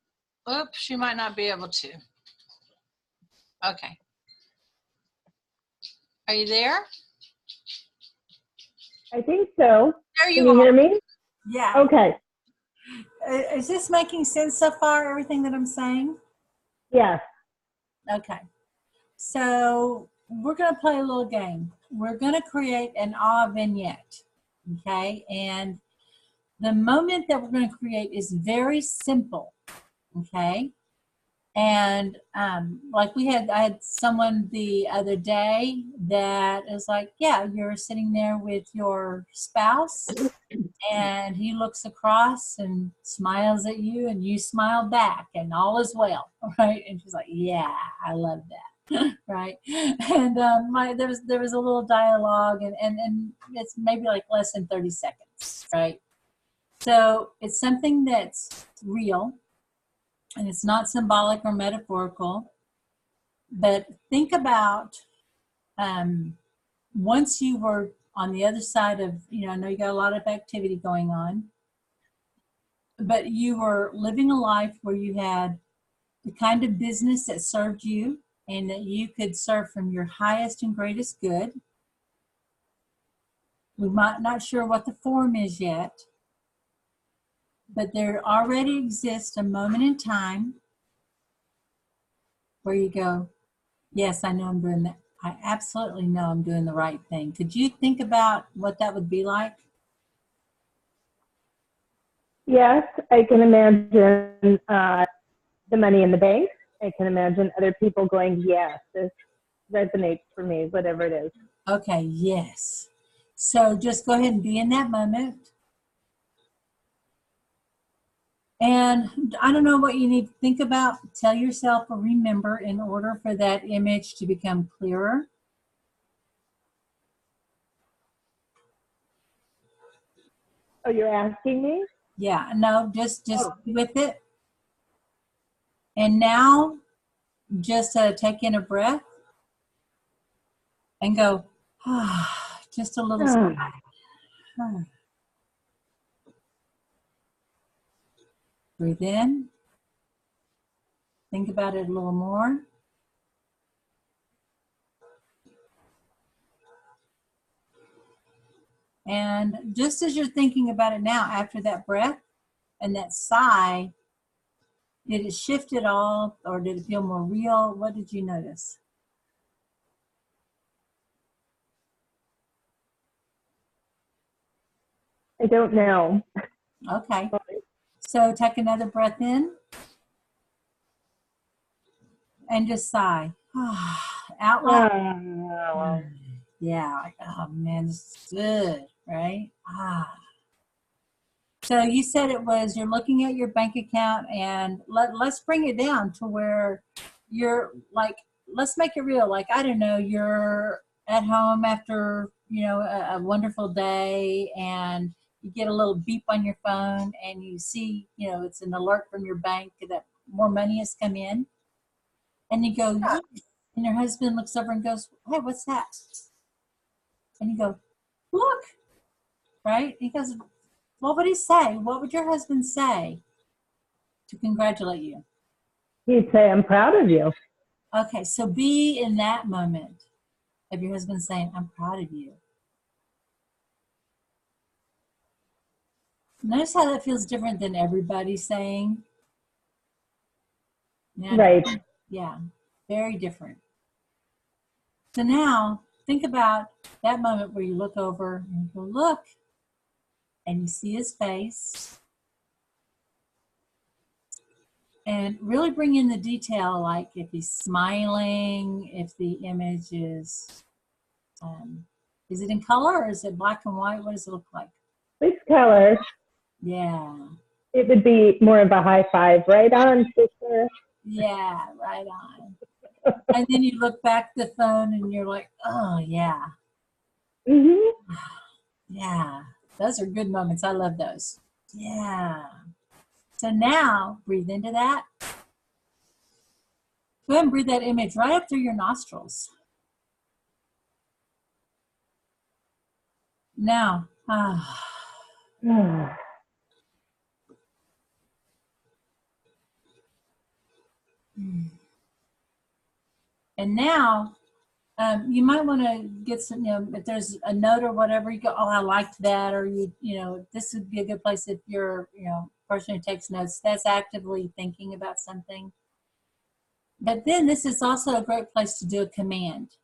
Oops, you might not be able to. Okay. Are you there? I think so. There you Can you are. hear me? Yeah. Okay. Is this making sense so far, everything that I'm saying? Yes. Okay. So we're going to play a little game. We're going to create an awe vignette. Okay. And the moment that we're going to create is very simple. Okay. And like I had someone the other day that is like, yeah, you're sitting there with your spouse and he looks across and smiles at you and you smile back and all is well, right? And she's like, yeah, I love that, right? And there was a little dialogue and it's maybe like less than 30 seconds, right? So it's something that's real. And it's not symbolic or metaphorical, but think about once you were on the other side of, I know you got a lot of activity going on, but you were living a life where you had the kind of business that served you and that you could serve from your highest and greatest good. We might not sure what the form is yet, but there already exists a moment in time where you go, yes, I know I'm doing that. I absolutely know I'm doing the right thing. Could you think about what that would be like? Yes, I can imagine the money in the bank. I can imagine other people going, yes, this resonates for me, whatever it is. Okay, yes. So just go ahead and be in that moment. And I don't know what you need to think about, tell yourself or remember in order for that image to become clearer. Oh, you're asking me? Yeah, no, just be with it. And now just take in a breath And go, ah, just a little sigh. Ah. Breathe in. Think about it a little more. And just as you're thinking about it now, after that breath and that sigh, did it shift at all, or did it feel more real? What did you notice? I don't know. Okay. So take another breath in and just sigh. Out loud. Yeah. Like, oh man, this is good, right? So you said it was you're looking at your bank account, and let's bring it down to where you're like, let's make it real. Like, I don't know, you're at home after, a wonderful day, and you get a little beep on your phone and you see, it's an alert from your bank that more money has come in. And you go, yes. And your husband looks over and goes, hey, what's that? And you go, look, right? He goes, what would he say? What would your husband say to congratulate you? He'd say, I'm proud of you. Okay, so be in that moment of your husband saying, I'm proud of you. Notice how that feels different than everybody saying. Yeah, Right. Yeah, very different. So now think about that moment where you look over and you go, look, and you see his face. And really bring in the detail, like if he's smiling, if the image is it in color or is it black and white? What does it look like? It's color. Yeah. It would be more of a high five. Right on, sister. Yeah, right on. And then you look back at the phone and you're like, oh, yeah. Mm-hmm. Yeah, those are good moments. I love those. Yeah. So now breathe into that. Go ahead and breathe that image right up through your nostrils. Now, and now you might want to get some, if there's a note or whatever, you go, oh, I liked that, or this would be a good place if you're, person who takes notes, that's actively thinking about something. But then this is also a great place to do a command,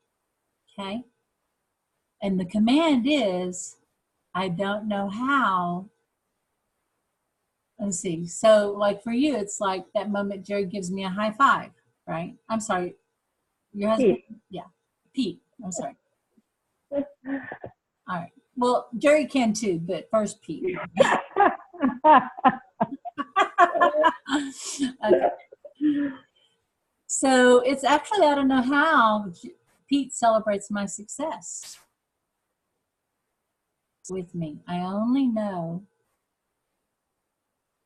okay? And the command is, I don't know how. Let's see. So like for you, it's like that moment Jerry gives me a high five, right? I'm sorry. Your husband? Pete. Yeah. Pete. I'm sorry. All right. Well, Jerry can too, but first Pete. Okay. So it's actually, I don't know how Pete celebrates my success with me. I only know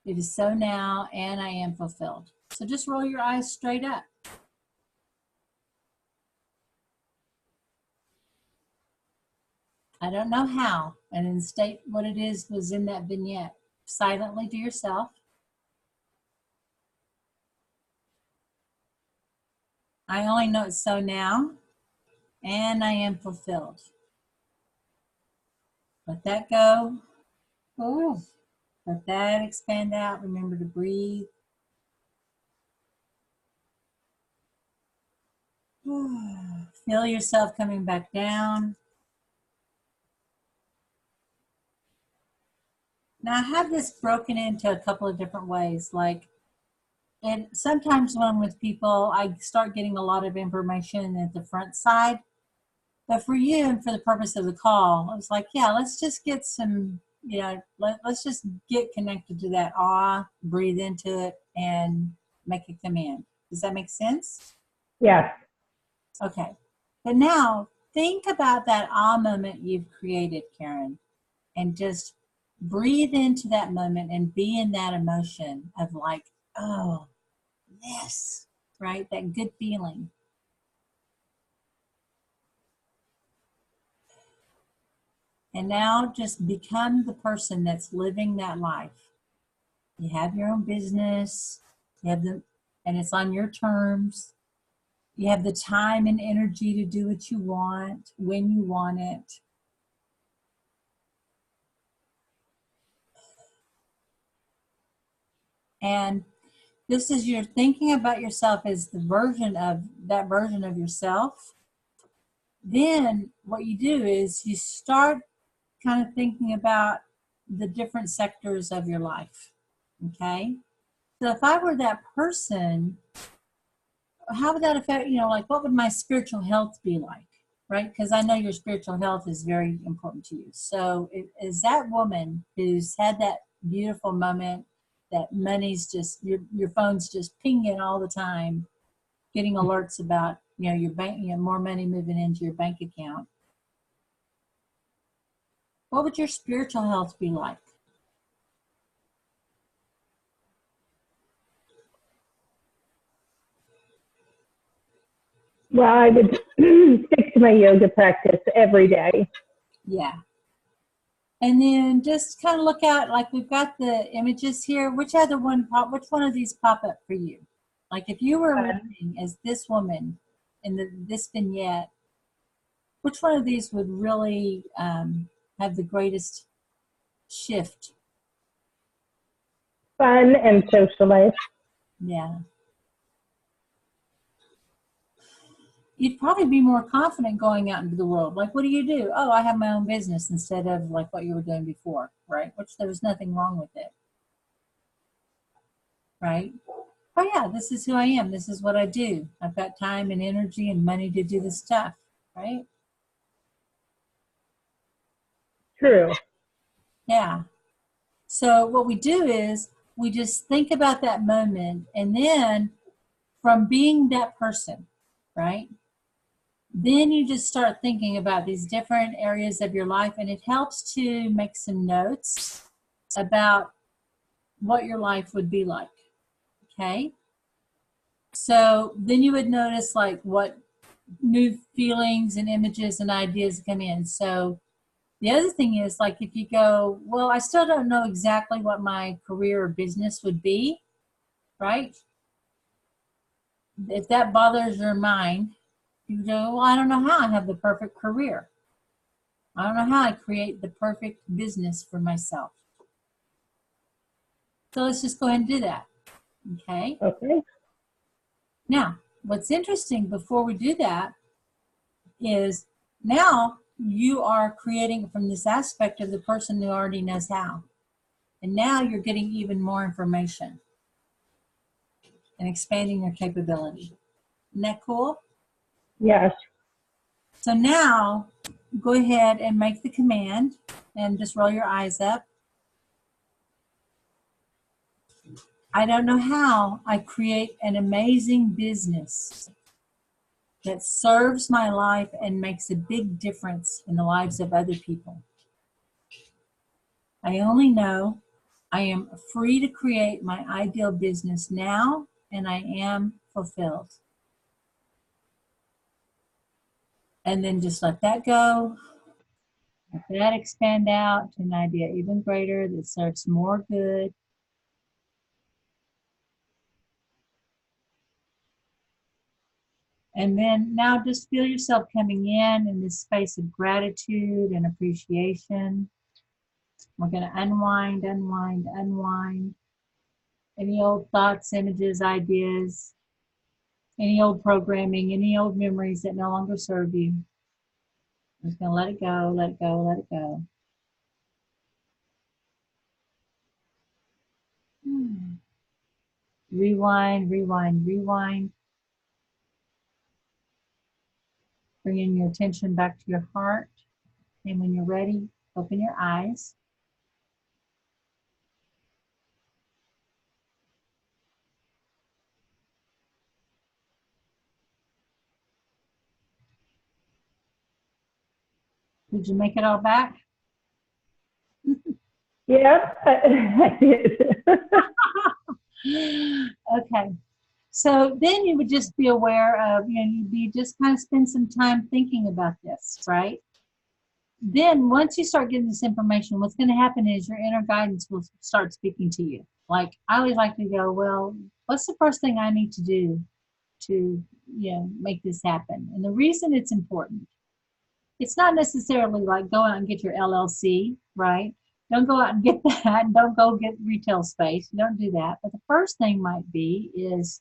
it is so now and I am fulfilled. So just roll your eyes straight up. I don't know how, and then state what it is was in that vignette silently to yourself. I only know it's so now, and I am fulfilled. Let that go. Ooh. Let that expand out. Remember to breathe. Feel yourself coming back down. Now I have this broken into a couple of different ways. And sometimes when I'm with people, I start getting a lot of information at the front side. But for you and for the purpose of the call, I was like, yeah, let's just get some, let's just get connected to that awe, breathe into it, and make a command. Does that make sense? Yes. Okay. But now think about that awe moment you've created, Karen, and just breathe into that moment and be in that emotion of like, oh, yes, right? That good feeling. And now just become the person that's living that life. You have your own business, you have and it's on your terms. You have the time and energy to do what you want, when you want it. And this is you're thinking about yourself as the version of that version of yourself. Then what you do is you start kind of thinking about the different sectors of your life. Okay. So if I were that person, how would that affect, like what would my spiritual health be like? Right? Because I know your spiritual health is very important to you. So is that woman who's had that beautiful moment that money's just, your phone's just pinging all the time, getting alerts about, your bank, more money moving into your bank account. What would your spiritual health be like? Well, I would stick to my yoga practice every day. Yeah. And then just kind of look at, like we've got the images here. Which one of these pop up for you? Like if you were living as this woman in this vignette, which one of these would really have the greatest shift? Fun and social life. Yeah. You'd probably be more confident going out into the world. Like, what do you do? Oh, I have my own business instead of like what you were doing before, right? Which there was nothing wrong with it, right? Oh yeah, this is who I am. This is what I do. I've got time and energy and money to do this stuff, right? True. Yeah. So what we do is we just think about that moment, and then from being that person, right? Then you just start thinking about these different areas of your life, and it helps to make some notes about what your life would be like. Okay. So then you would notice like what new feelings and images and ideas come in. So the other thing is, like, if you go, well, I still don't know exactly what my career or business would be, right? If that bothers your mind, you go, well, I don't know how I have the perfect career. I don't know how I create the perfect business for myself. So let's just go ahead and do that. Okay. Okay. Now, what's interesting before we do that is now you are creating from this aspect of the person who already knows how. And now you're getting even more information and expanding your capability. Isn't that cool? Yes. So now go ahead and make the command and just roll your eyes up. I don't know how I create an amazing business that serves my life and makes a big difference in the lives of other people. I only know I am free to create my ideal business now, and I am fulfilled. And then just let that go. Let that expand out to an idea even greater that serves more good. And then now just feel yourself coming in this space of gratitude and appreciation. We're going to unwind, unwind, unwind. Any old thoughts, images, ideas, any old programming, any old memories that no longer serve you. I'm just going to let it go, let it go, let it go. Rewind, rewind, rewind. Bringing your attention back to your heart. And when you're ready, open your eyes. Did you make it all back? Yep, I did. Okay. So then you would just be aware of, you'd be just kind of spend some time thinking about this, right? then once you start getting this information, what's going to happen is your inner guidance will start speaking to you. Like, I always like to go, well, what's the first thing I need to do to, make this happen? And the reason it's important, it's not necessarily like go out and get your LLC, right? Don't go out and get that. Don't go get retail space. Don't do that. But the first thing might be is,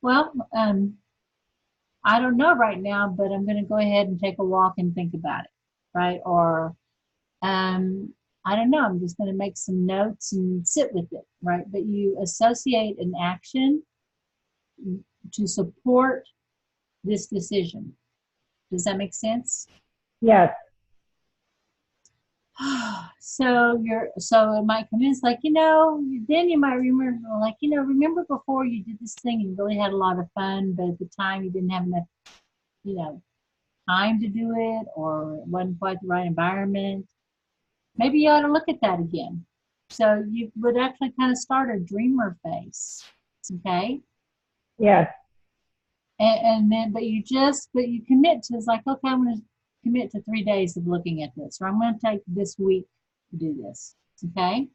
well, I don't know right now, but I'm going to go ahead and take a walk and think about it, right? Or I don't know, I'm just going to make some notes and sit with it, right? But you associate an action to support this decision. Does that make sense? Yes. So it might come in, it's like, then you might remember, like, remember before you did this thing and you really had a lot of fun, but at the time you didn't have enough, time to do it, or it wasn't quite the right environment. Maybe you ought to look at that again. So you would actually kind of start a dreamer phase, okay? Yes. And then, but you commit to, it's like, okay, I'm going to commit to 3 days of looking at this, or I'm going to take this week to do this, okay?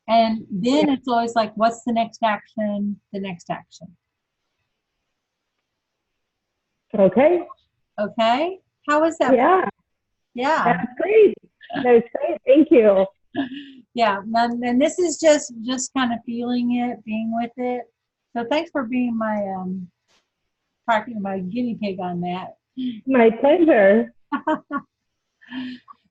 And then it's always like, what's the next action? The next action. Okay. Okay? How is that? Yeah. Yeah. That's great. That's great. Thank you. Yeah. And this is just kind of feeling it, being with it. So thanks for being my my guinea pig on that. My pleasure.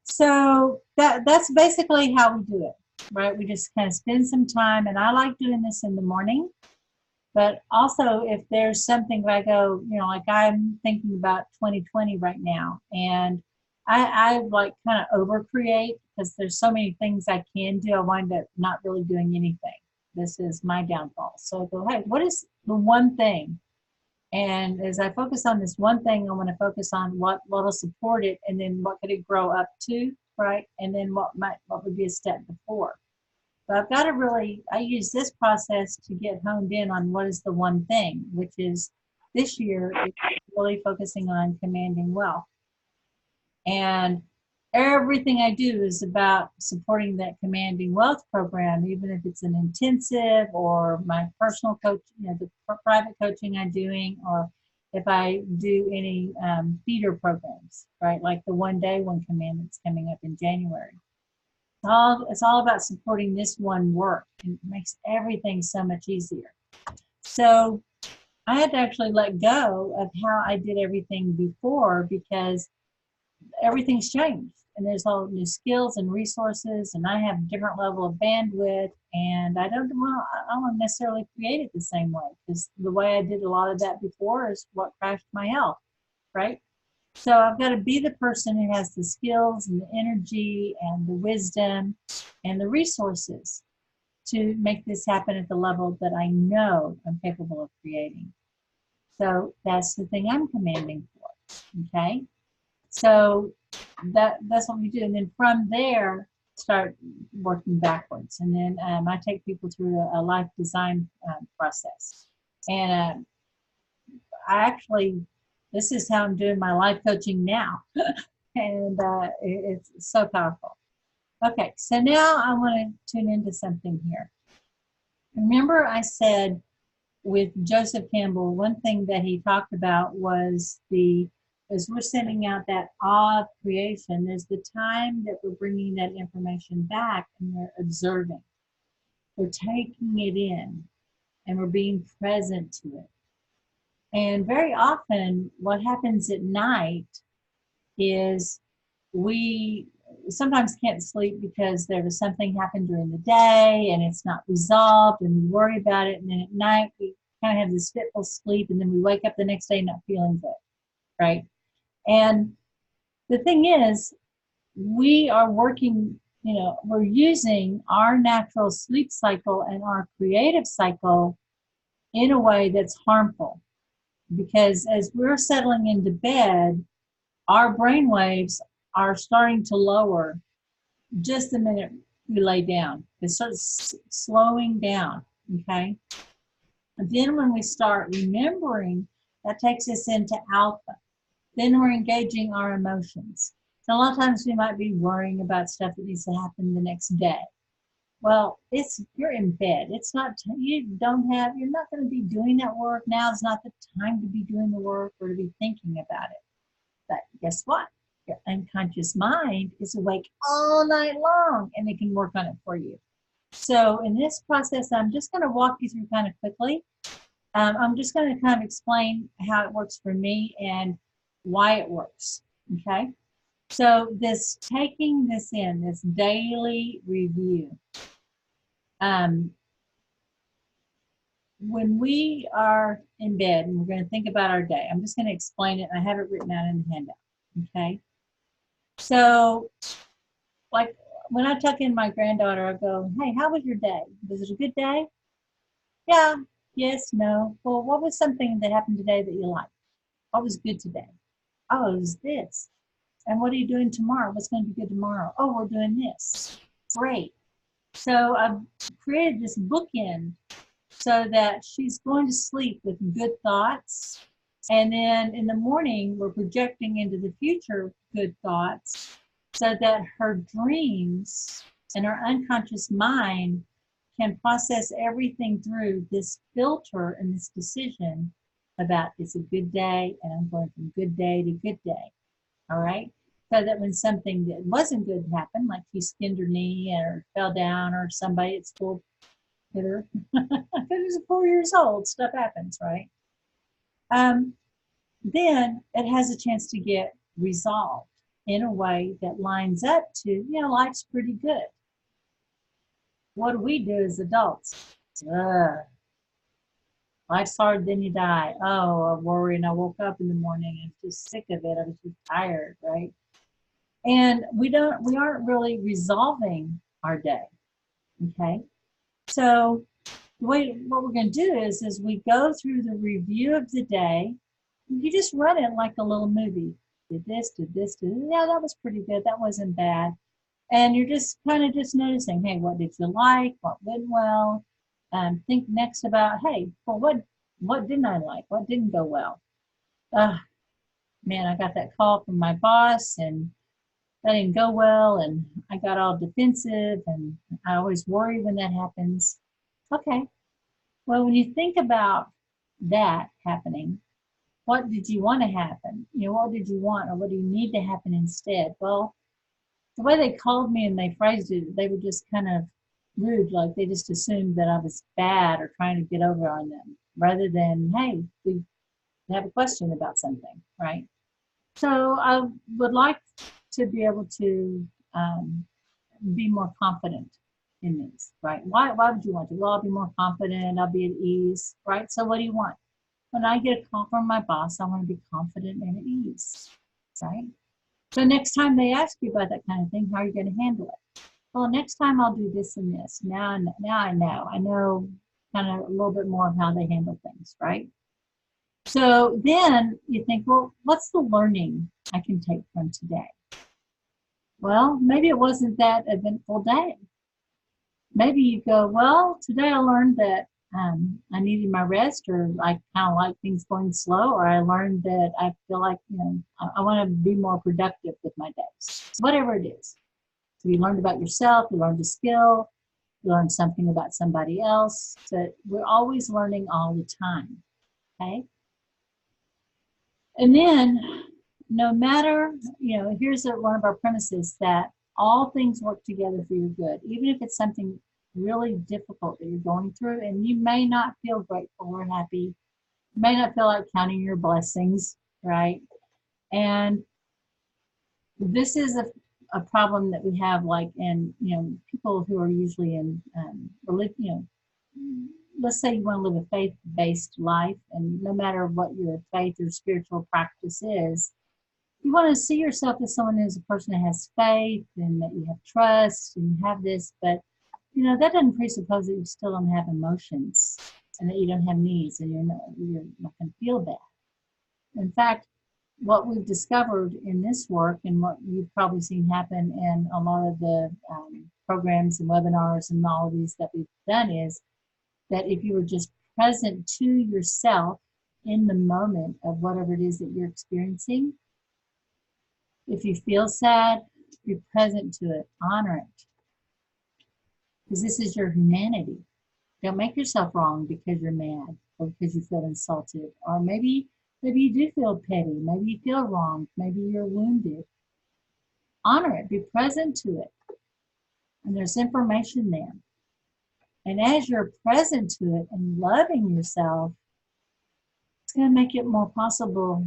So that's basically how we do it, right? We just kind of spend some time, and I like doing this in the morning. But also, if there's something that I go, like I'm thinking about 2020 right now, and I like kind of over create because there's so many things I can do. I wind up not really doing anything. This is my downfall. So I go, hey, what is the one thing? And as I focus on this one thing, I want to focus on what will support it, and then what could it grow up to, right? And then what would be a step before. But I've got to I use this process to get honed in on what is the one thing, which is this year, it's really focusing on commanding wealth. And everything I do is about supporting that commanding wealth program, even if it's an intensive or my personal coach, the private coaching I'm doing, or if I do any feeder programs, right? Like the One Day One Command that's coming up in January. It's all about supporting this one work, and it makes everything so much easier. So I had to actually let go of how I did everything before, because everything's changed, and there's all new skills and resources, and I have a different level of bandwidth, and I don't want to necessarily create it the same way, because the way I did a lot of that before is what crashed my health, right? So I've got to be the person who has the skills and the energy and the wisdom and the resources to make this happen at the level that I know I'm capable of creating. So that's the thing I'm commanding for, okay? So that's what we do. And then from there, start working backwards. And then I take people through a life design process. And this is how I'm doing my life coaching now. And it's so powerful. Okay, so now I want to tune into something here. Remember I said with Joseph Campbell, one thing that he talked about was as we're sending out that awe of creation, there's the time that we're bringing that information back and we're observing. We're taking it in and we're being present to it. And very often what happens at night is we sometimes can't sleep because there was something happened during the day and it's not resolved, and we worry about it. And then at night we kind of have this fitful sleep, and then we wake up the next day not feeling good, right? And the thing is, we are working, we're using our natural sleep cycle and our creative cycle in a way that's harmful, because as we're settling into bed, our brain waves are starting to lower just the minute we lay down. It starts slowing down, okay? And then when we start remembering, that takes us into alpha. Then we're engaging our emotions. So a lot of times we might be worrying about stuff that needs to happen the next day. Well, you're in bed. It's not, you're not going to be doing that work. Now is not the time to be doing the work or to be thinking about it. But guess what? Your unconscious mind is awake all night long and it can work on it for you. So in this process, I'm just going to walk you through kind of quickly. I'm just going to kind of explain how it works for me and why it works. Okay. So taking this in, this daily review. When we are in bed and we're going to think about our day, I'm just going to explain it. I have it written out in the handout. Okay. So like when I tuck in my granddaughter, I go, hey, how was your day? Was it a good day? Yeah, yes, no. Well, what was something that happened today that you liked? What was good today? Oh, it was this. And what are you doing tomorrow? What's going to be good tomorrow? Oh, we're doing this. Great. So I've created this bookend so that she's going to sleep with good thoughts. And then in the morning, we're projecting into the future good thoughts so that her dreams and her unconscious mind can process everything through this filter and this decision about it's a good day and I'm going from good day to good day. All right. So that when something that wasn't good happened, like she skinned her knee or fell down or somebody at school hit her, because she was 4 years old, stuff happens, right? Then it has a chance to get resolved in a way that lines up to, life's pretty good. What do we do as adults? Life's hard, then you die. Oh, I worry, and I woke up in the morning and I'm just sick of it. I was just tired, right? And we aren't really resolving our day. Okay. So what we're going to do is we go through the review of the day. You just run it like a little movie. Did this, did this, did this. Yeah, that was pretty good. That wasn't bad. And you're just kind of just noticing, hey, what did you like? What went well? Think next about, hey, well, what didn't I like? What didn't go well? Man, I got that call from my boss and that didn't go well, and I got all defensive, and I always worry when that happens. Okay, well, when you think about that happening, what did you want to happen? What did you want, or what do you need to happen instead? Well, the way they called me and they phrased it, they were just kind of rude, like they just assumed that I was bad or trying to get over on them, rather than, hey, we have a question about something, right? So I would like to be able to be more confident in these, right? Why would you want to? Well, I'll be more confident, I'll be at ease, right? So what do you want? When I get a call from my boss, I want to be confident and at ease, right? So next time they ask you about that kind of thing, how are you going to handle it? Well, next time I'll do this and this. Now I know kind of a little bit more of how they handle things, right? So then you think, well, what's the learning I can take from today? Well, maybe it wasn't that eventful day. Maybe you go, well, today I learned that I needed my rest, or I kind of like things going slow, or I learned that I feel like, I want to be more productive with my days, whatever it is. So you learned about yourself, you learned a skill, you learned something about somebody else. So we're always learning all the time, okay? And then no matter, here's one of our premises, that all things work together for your good, even if it's something really difficult that you're going through, and you may not feel grateful or happy, you may not feel like counting your blessings, right? And this is a problem that we have, like in, people who are usually in religion, let's say you want to live a faith-based life, and no matter what your faith or spiritual practice is, you want to see yourself as someone who's a person that has faith and that you have trust and you have this, but that doesn't presuppose that you still don't have emotions and that you don't have needs and you're not going to feel bad. In fact, what we've discovered in this work, and what you've probably seen happen in a lot of the programs and webinars and all of these that we've done, is that if you were just present to yourself in the moment of whatever it is that you're experiencing, If you feel sad, be present to it, honor it. Because this is your humanity. Don't make yourself wrong because you're mad or because you feel insulted. Or maybe you do feel petty. Maybe you feel wronged. Maybe you're wounded. Honor it. Be present to it. And there's information there. And as you're present to it and loving yourself, it's going to make it more possible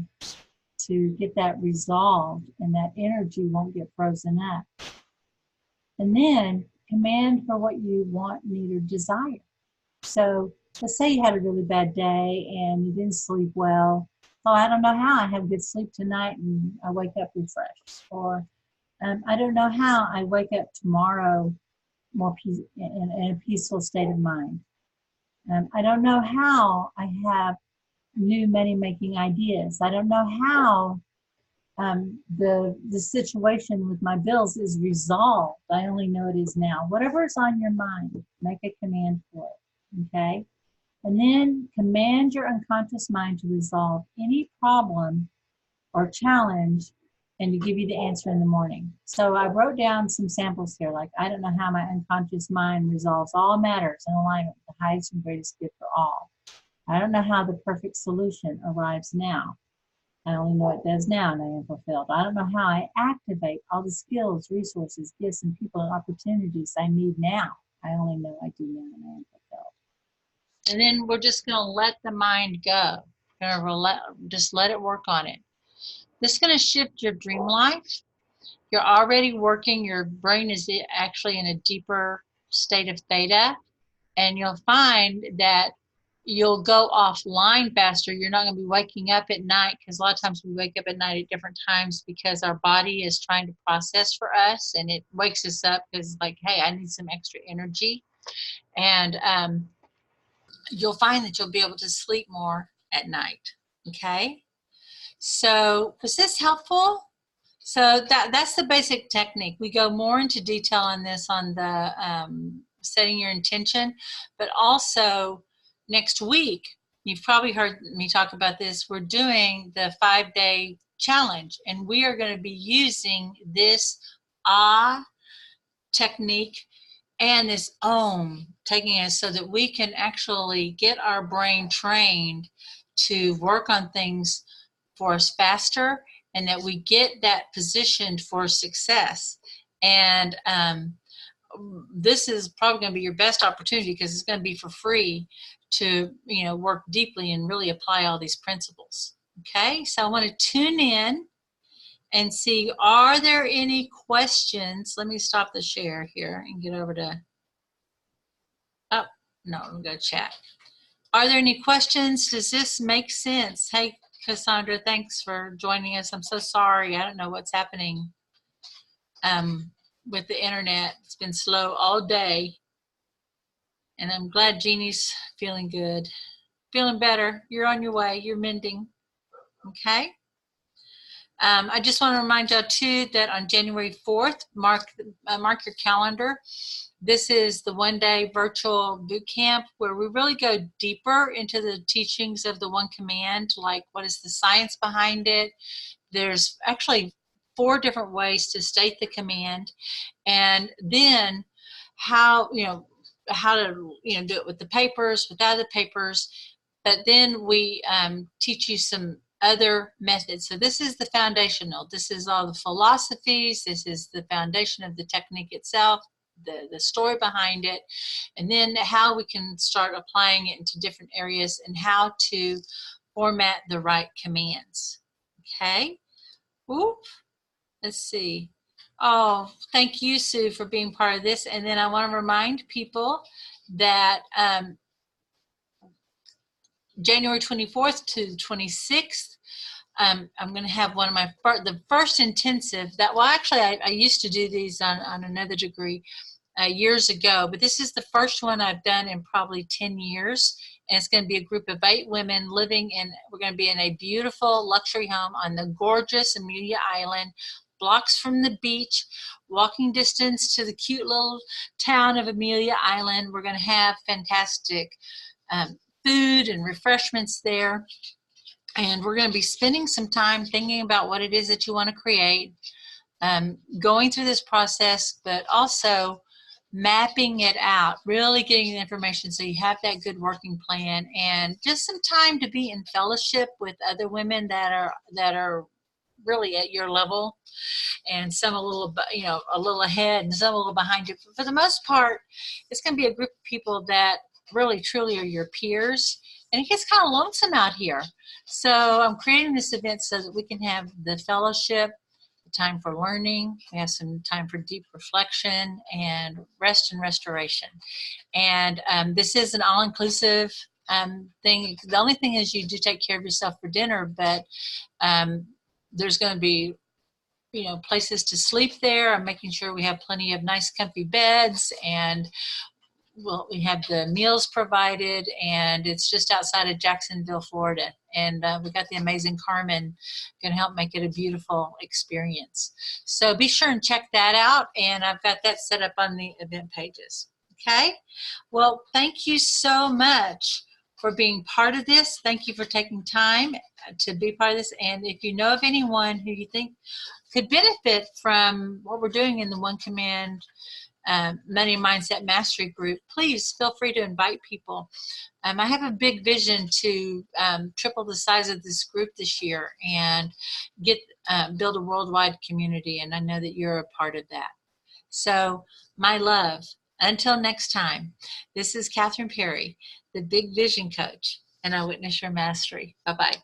to get that resolved, and that energy won't get frozen up. And then command for what you want, need, or desire. So let's say you had a really bad day and you didn't sleep well. Oh, I don't know how I have good sleep tonight and I wake up refreshed. Or I don't know how I wake up tomorrow more in a peaceful state of mind. I don't know how I have new money-making ideas. I don't know how the situation with my bills is resolved. I only know it is now. Whatever is on your mind, make a command for it, okay? And then command your unconscious mind to resolve any problem or challenge and to give you the answer in the morning. So I wrote down some samples here, like, I don't know how my unconscious mind resolves all matters in alignment with the highest and greatest good for all. I don't know how the perfect solution arrives now. I only know it does now and I am fulfilled. I don't know how I activate all the skills, resources, gifts, and people and opportunities I need now. I only know I do now and I am fulfilled. And then we're just going to let the mind go. We're going to just let it work on it. This is going to shift your dream life. You're already working. Your brain is actually in a deeper state of theta. And you'll find that you'll go offline faster. You're not going to be waking up at night, because a lot of times we wake up at night at different times because our body is trying to process for us, and it wakes us up because, like, hey, I need some extra energy. And you'll find that you'll be able to sleep more at night. Okay, so was this helpful? So that's the basic technique. We go more into detail on this on the setting your intention, but also next week, you've probably heard me talk about this, we're doing the 5-day challenge, and we are going to be using this technique and this taking us so that we can actually get our brain trained to work on things for us faster, and that we get that positioned for success. And this is probably going to be your best opportunity, because it's going to be for free to work deeply and really apply all these principles. Okay, so I want to tune in and see, are there any questions? Let me stop the share here and get over to, oh, no, I'm going to chat. Are there any questions? Does this make sense? Hey, Cassandra, thanks for joining us. I'm so sorry. I don't know what's happening with the internet. It's been slow all day. And I'm glad Jeannie's feeling good. Feeling better. You're on your way. You're mending. Okay. I just want to remind y'all too that on January 4th, mark your calendar. This is the one-day virtual boot camp where we really go deeper into the teachings of the one command, like what is the science behind it. There's actually 4 different ways to state the command, and then how to do it with the papers, without the papers. But then we teach you some other methods. So this is the foundational. This is all the philosophies. This is the foundation of the technique itself, the story behind it, and then how we can start applying it into different areas and how to format the right commands. Okay. Oop. Let's see. Oh, thank you, Sue, for being part of this. And then I want to remind people that January 24th to 26th, I'm going to have one of the first intensive that, well, actually, I used to do these on another degree years ago, but this is the first one I've done in probably 10 years. And it's going to be a group of 8 women we're going to be in a beautiful luxury home on the gorgeous Amelia Island, blocks from the beach, walking distance to the cute little town of Amelia Island. We're going to have fantastic food and refreshments there. And we're going to be spending some time thinking about what it is that you want to create, going through this process, but also mapping it out, really getting the information so you have that good working plan, and just some time to be in fellowship with other women that are really at your level, and some a little, a little ahead, and some a little behind you. But for the most part, it's going to be a group of people that really truly are your peers, and it gets kind of lonesome out here. So I'm creating this event so that we can have the fellowship, time for learning. We have some time for deep reflection and rest and restoration. And this is an all-inclusive thing. The only thing is you do take care of yourself for dinner, but there's going to be places to sleep there. I'm making sure we have plenty of nice comfy beds, and we have the meals provided, and it's just outside of Jacksonville, Florida. And we got the amazing Carmen going to help make it a beautiful experience. So be sure and check that out. And I've got that set up on the event pages. Okay. Well, thank you so much for being part of this. Thank you for taking time to be part of this. And if you know of anyone who you think could benefit from what we're doing in the One Command Money Mindset Mastery group, please feel free to invite people. I have a big vision to triple the size of this group this year and build a worldwide community, and I know that you're a part of that. So, my love, until next time, this is Kathryn Perry, the Big Vision Coach, and I witness your mastery. Bye-bye.